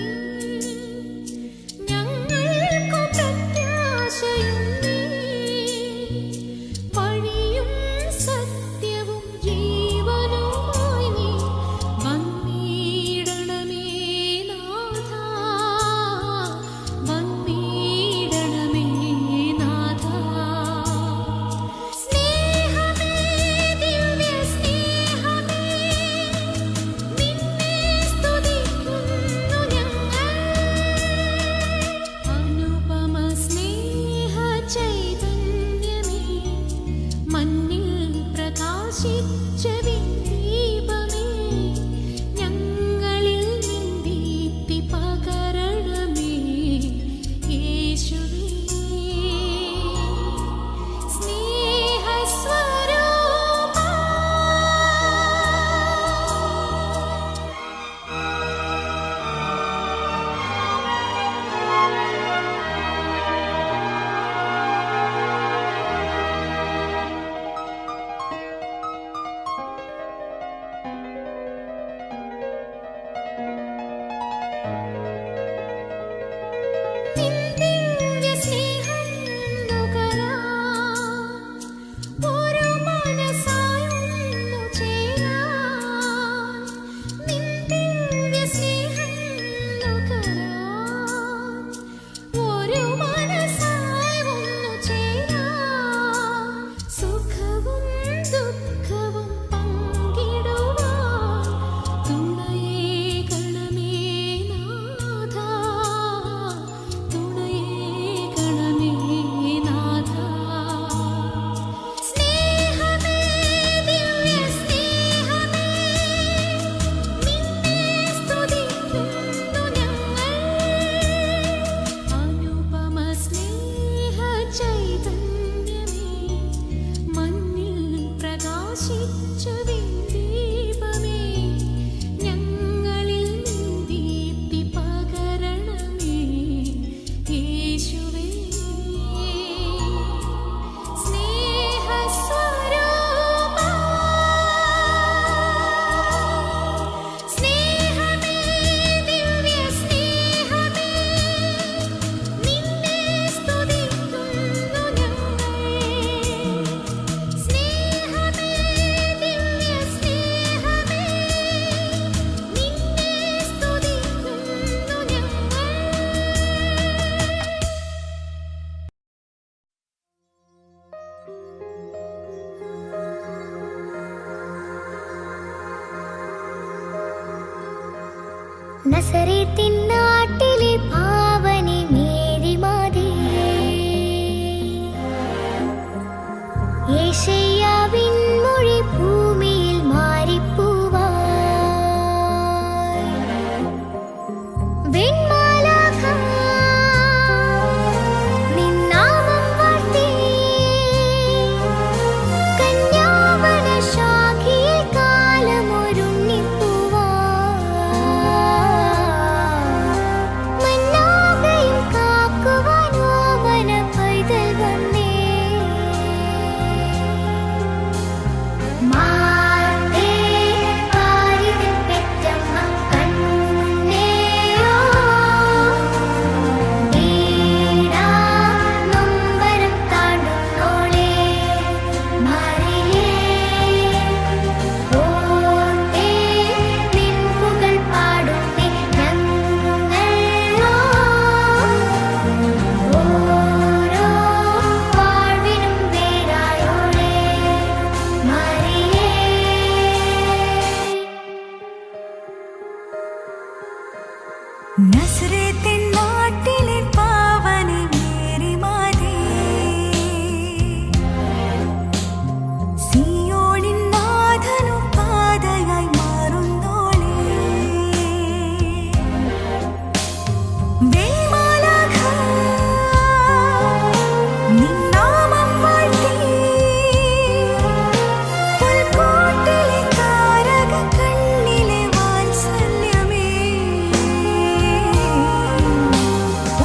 Speaker 8: ഞങ്ങൾക്കു പ്രത്യാശയും നീ വഴിയും സത്യവും ജീവനുമായി നീ വന്നിടണമേ നാഥാ വന്നിടണമേ നാഥാ സ്നേഹമേ ദിവ്യ സ്നേഹമേ നിന്നെ സ്തുതിക്കുന്നു ഞങ്ങൾ അനുപമ സ്നേഹ ചൈതന്യമേ മണ്ണിൽ പ്രകാശിച്ച വിന്ദീപമേ ഞങ്ങളിൽ നിൻ ദീപ്തി പകരണമേ യേശുവേ സ്നേഹസ്വരൂപാ നസറേത്തിൻ നാട്ടിലെ പാവനി മേരി മാതേ, യേശയ്യാവിൻ മൊഴി ഭൂമിയിൽ മാറിപ്പൂവായി. വെൺമാലാഖ നിൻ നാമം വാഴ്ത്തി, കന്യാവന ശാഖയിൽ കാലമൊരുങ്ങിപ്പൂവായി. മന്നാകയും കാക്കുവാൻ ഓമന പൈതൽ വന്നേ. മാതേ പാരിതിൻ പെറ്റമ്മ കണ്ണേയോ, വീണാ നൊമ്പരം താണ്ടുന്നോളേ മറിയേ. ഓർത്തേ നിൻ പുകഴ് പാടുന്നേ ഞങ്ങളോ, ഓരോ വാഴ്വിനും വേരായോളേ മറിയേ.
Speaker 9: നസറേത്തിൻ നാട്ടിലെ പാവനി മേരി മാതേ, സിയോനിൻ നാഥനു പാതയായി മാറുന്നോളേ. വെൺമാലാഖ നിൻ നാമം വാഴ്ത്തി, പുൽക്കൂട്ടിലെ താരക കണ്ണിലെ വാത്സല്യമേ.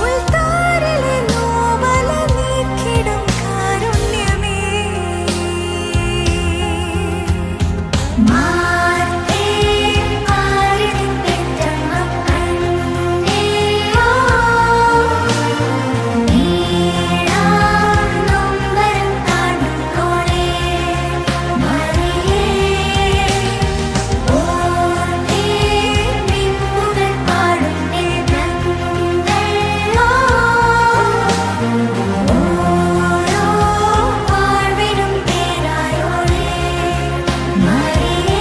Speaker 9: ഉൾത്താരിലെ നോവല നീക്കിടും കാരുണ്യമേ.
Speaker 8: മാതേ പാരിതിൻ പെറ്റമ്മ കണ്ണേയോ, വീണാ നൊമ്പരം താണ്ടുന്നോളേ മറിയേ. ഓർത്തേ നിൻ പുകഴ് പാടുന്നേ ഞങ്ങളോ, ഓരോ വാഴ്വിനും പേരായോളേ മറിയേ.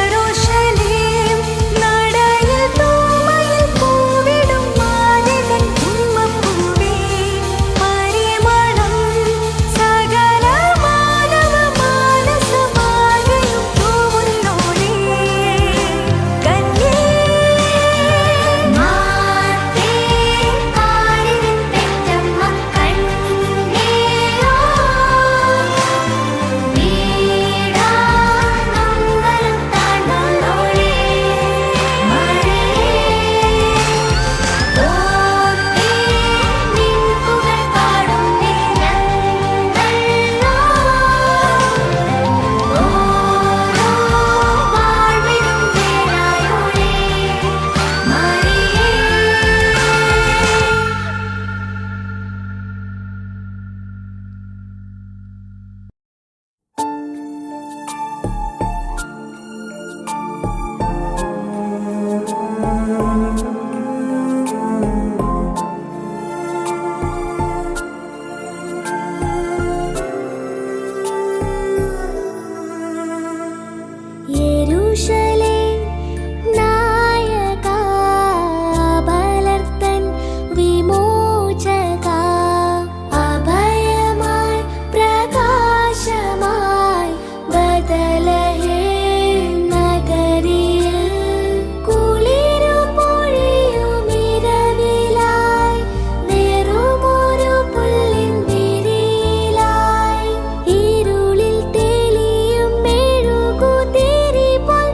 Speaker 9: യെരൂശലേം നടയിൽ തൂമയിൽ പൂവിടും മാതൻ ഉമ്മപ്പൂവേ, പരിമളം സകല മാനവ മാനസമാകെയും തൂവുന്നോളേ കന്യേ.
Speaker 8: മാതേ പാരിതിൻ പെറ്റമ്മ കണ്ണേയോ, വീണാ നൊമ്പരം താണ്ടുന്നോളേ മറിയേ. ഓർത്തേ നിൻ പുകഴ് പാടുന്നേ ഞങ്ങളോ, ഓരോ വാഴ്വിനും വേരായോളേ മറിയേ. യെരൂശലേം നായകാ, ബലർത്തൻ വിമോചകാ, അഭയമായി പ്രകാശമായി ബദലഹേം നഗരിയിൽ കുളിരു പൊഴിയുമിരവിലായി, നെറുമൊരു പുല്ലിൻ വിരിയിലായി, ഇരുളിൽ തെളിയും മെഴുകുതിരി പോൽ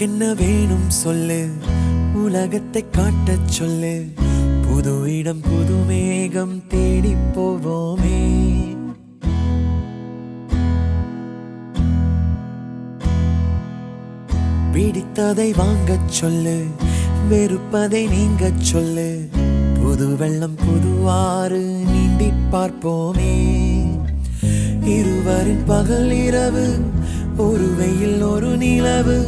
Speaker 10: உனக்கென்ன வேணும் சொல்லு, உலகத்தை காட்டச் சொல்லு, புது இடம் புது மேகம் தேடி போவோமே. பிடித்ததை வாங்கச் சொல்லு, வெறுப்பதை நீங்கச் சொல்லு, புது வெள்ளம் புது ஆறு நீந்தி பார்ப்போமே. இருவரின் பகல் இரவு, ஒரு வெயில் ஒரு நிலவு,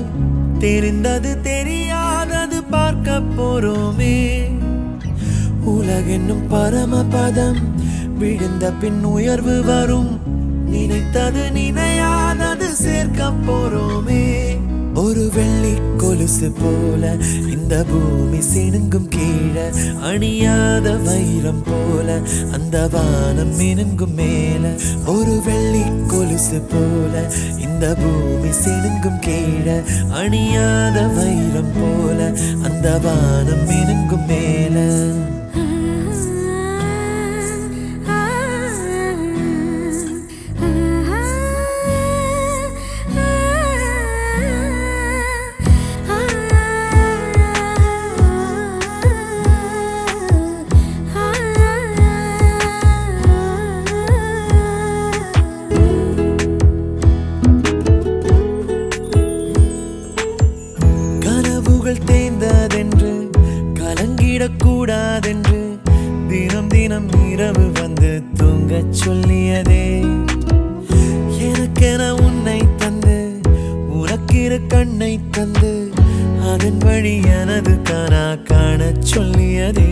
Speaker 10: தெரிந்தது தெரியாதது பார்க்க போறோமே. உலகென்னும் பரமபதம், விழுந்த பின் உயர்வு வரும், நினைத்தது நினையாதது சேர்க்க போறோமே. ஒரு வெள்ளி கொலுசு போல இந்த பூமி சினுங்கும் கீழே, அணியாத வைரம் போல அந்த வானம் மினுங்கும் மேல. ஒரு வெள்ளி கொலுசு போல இந்த பூமி சினுங்கும் கீழே, அணியாத வைரம் போல அந்த வானம் மினுங்கும் மேல. தேய்ந்ததென்று கலங்கிடக்கூடாதென்று தினம் தினம் இரவு வந்து தூங்கச் சொல்லியதே. எனக்கென உன்னை தந்து உனக்கிரு கண்ணை தந்து அதன் வழி எனது கனா காணச் சொல்லியதே.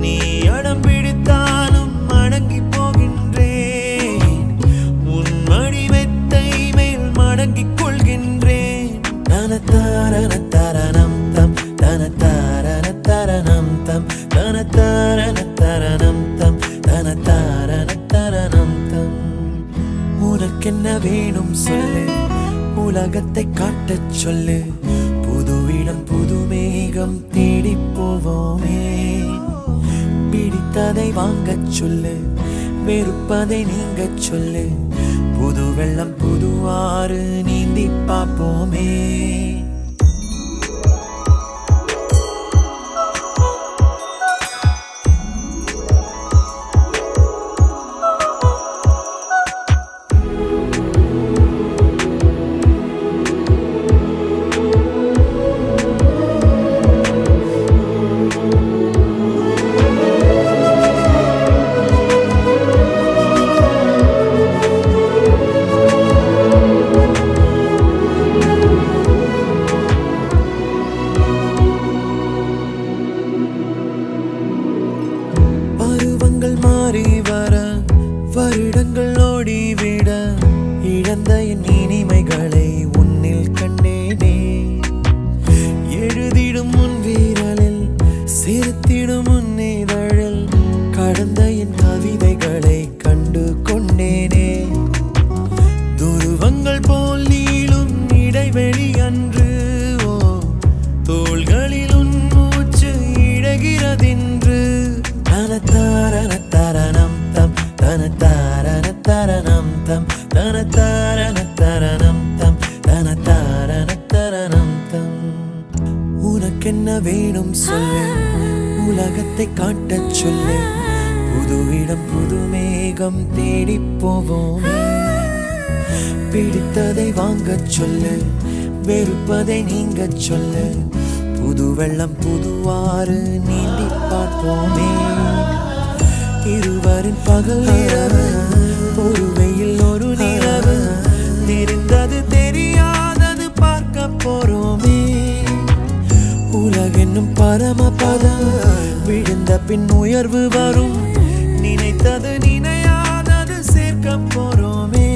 Speaker 10: நீ அடம் பிடித்தாலும் அடங்கி போகின்றேன், உன் மடி மெத்தை மேல் மடங்கிக் கொள்கின்றேன். தனத்தாரணம் தம் தனத்தாரணம் தம் தனத்தாரணம் தம் தனத்தாரணம் தம். உனக்கென்ன வேணும் சொல்லு, உலகத்தை காட்டச் சொல்லு, புது இடம் புது மேகம் தேடி போவோமே. பிடித்ததை வாங்கச் சொல்லு, வெறுப்பதை நீங்கச் சொல்லு, புது வெள்ளம் புது ஆறு நீந்தி பார்ப்போமே. வருடங்கள் ஓடிவிட இழந்த என் இனிமைகளை உன்னில் கண்டேனே. எழுதிடும் உன் வீரலில் சிரித்திடும் உன் இதழில் கடந்த என் கவிதைகளை கண்டு கொண்டேனே. துருவங்கள் போல் நீளும் இடைவெளி அன்று, ஓ தோள்களில் உன் மூச்சு இழகிறதென்று. தனத்தாரணம் தம் தனத்தாரணம் தம் தனத்தாரணம் தம் தனத்தாரணம் தம். உனக்கென்ன வேணும் சொல்லு, உலகத்தை காட்டச் சொல்லு, புது இடம் புது மேகம் தேடி போவோமே. பிடித்ததை வாங்கச் சொல்லு, வெறுப்பதை நீங்கச் சொல்லு, புது வெள்ளம் புது ஆறு நீந்தி பார்ப்போமே. இருவரின் பகல் இரவு, ஒரு வெயில் ஒரு நிலவு, தெரிந்தது தெரியாதது பார்க்க போறோமே. உலகென்னும் பரமபதம், விழுந்த பின் உயர்வு வரும், நினைத்தது நினையாதது சேர்க்க போறோமே.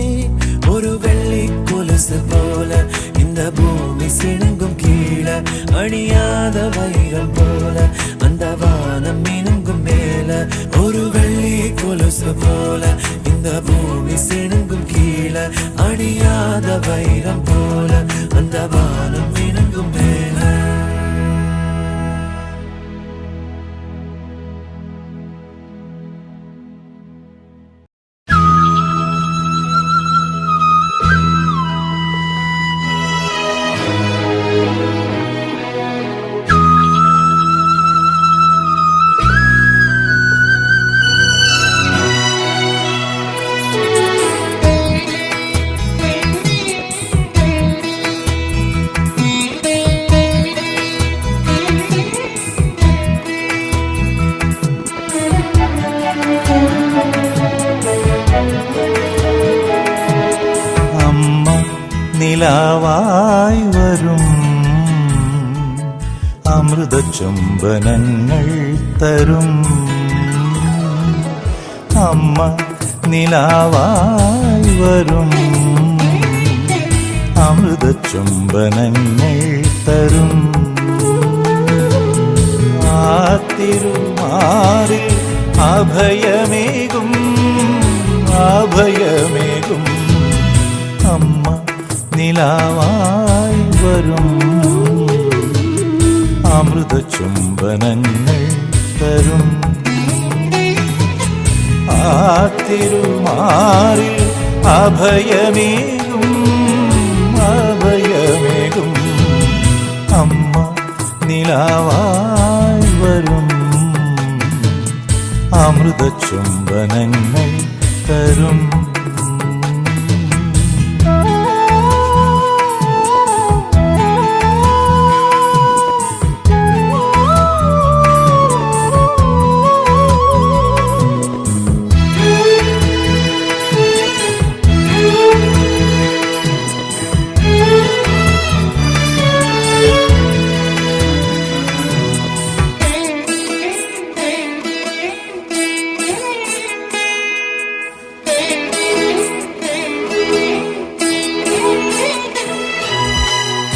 Speaker 10: ஒரு வெள்ளி கொலுசு போல இந்த பூமி சினுங்கும் கீழே, அணியாத வைரம் போல அந்த வானம் மினுங்கும் மேல. ஒரு வெள்ளி கொலுசு போல இந்த பூமி சினுங்கும் கீழே, அணியாத வைரம் போல அந்த வானம் மினுங்கும் மேல. നിലാവായി വരും അമൃത ചുംബനങ്ങൾ തരും അമ്മ നിലാവായി വരും അമൃത ചുംബനങ്ങൾ തരും ആ തിരുമാറിൽ അഭയമേകും അഭയമേകും അമ്മ നിലാവായി വരും അമൃത ചുംബനങ്ങൾ തരും ആ തിരുമാറിൽ അഭയമേകും അഭയമേകും അമ്മ നിലാവായി വരും അമൃത ചുംബനങ്ങൾ തരും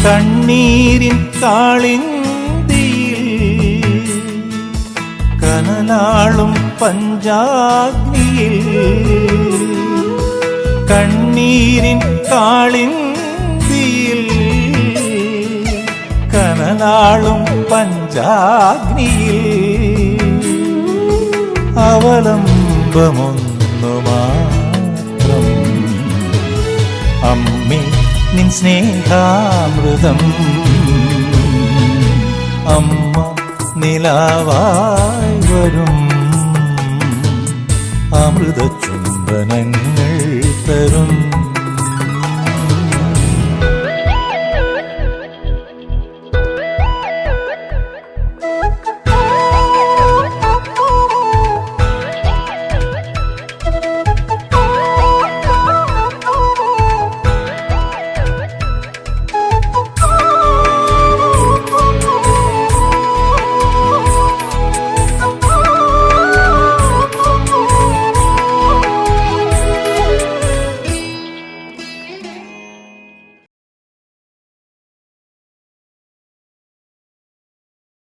Speaker 10: കണ്ണീരിൻ കാളിന്തിയിൽ കനലാളും പഞ്ചാഗ്നിയിൽ കണ്ണീരിൻ കാളിന്തിയിൽ കനലാളും പഞ്ചാഗ്നിയിൽ അവലംബമൊന്നു മാത്രം അമ്മേ നിൻ സ്നേഹാമൃതം അമ്മ നിലാവായി വരും അമൃത ചുംബനങ്ങൾ തരും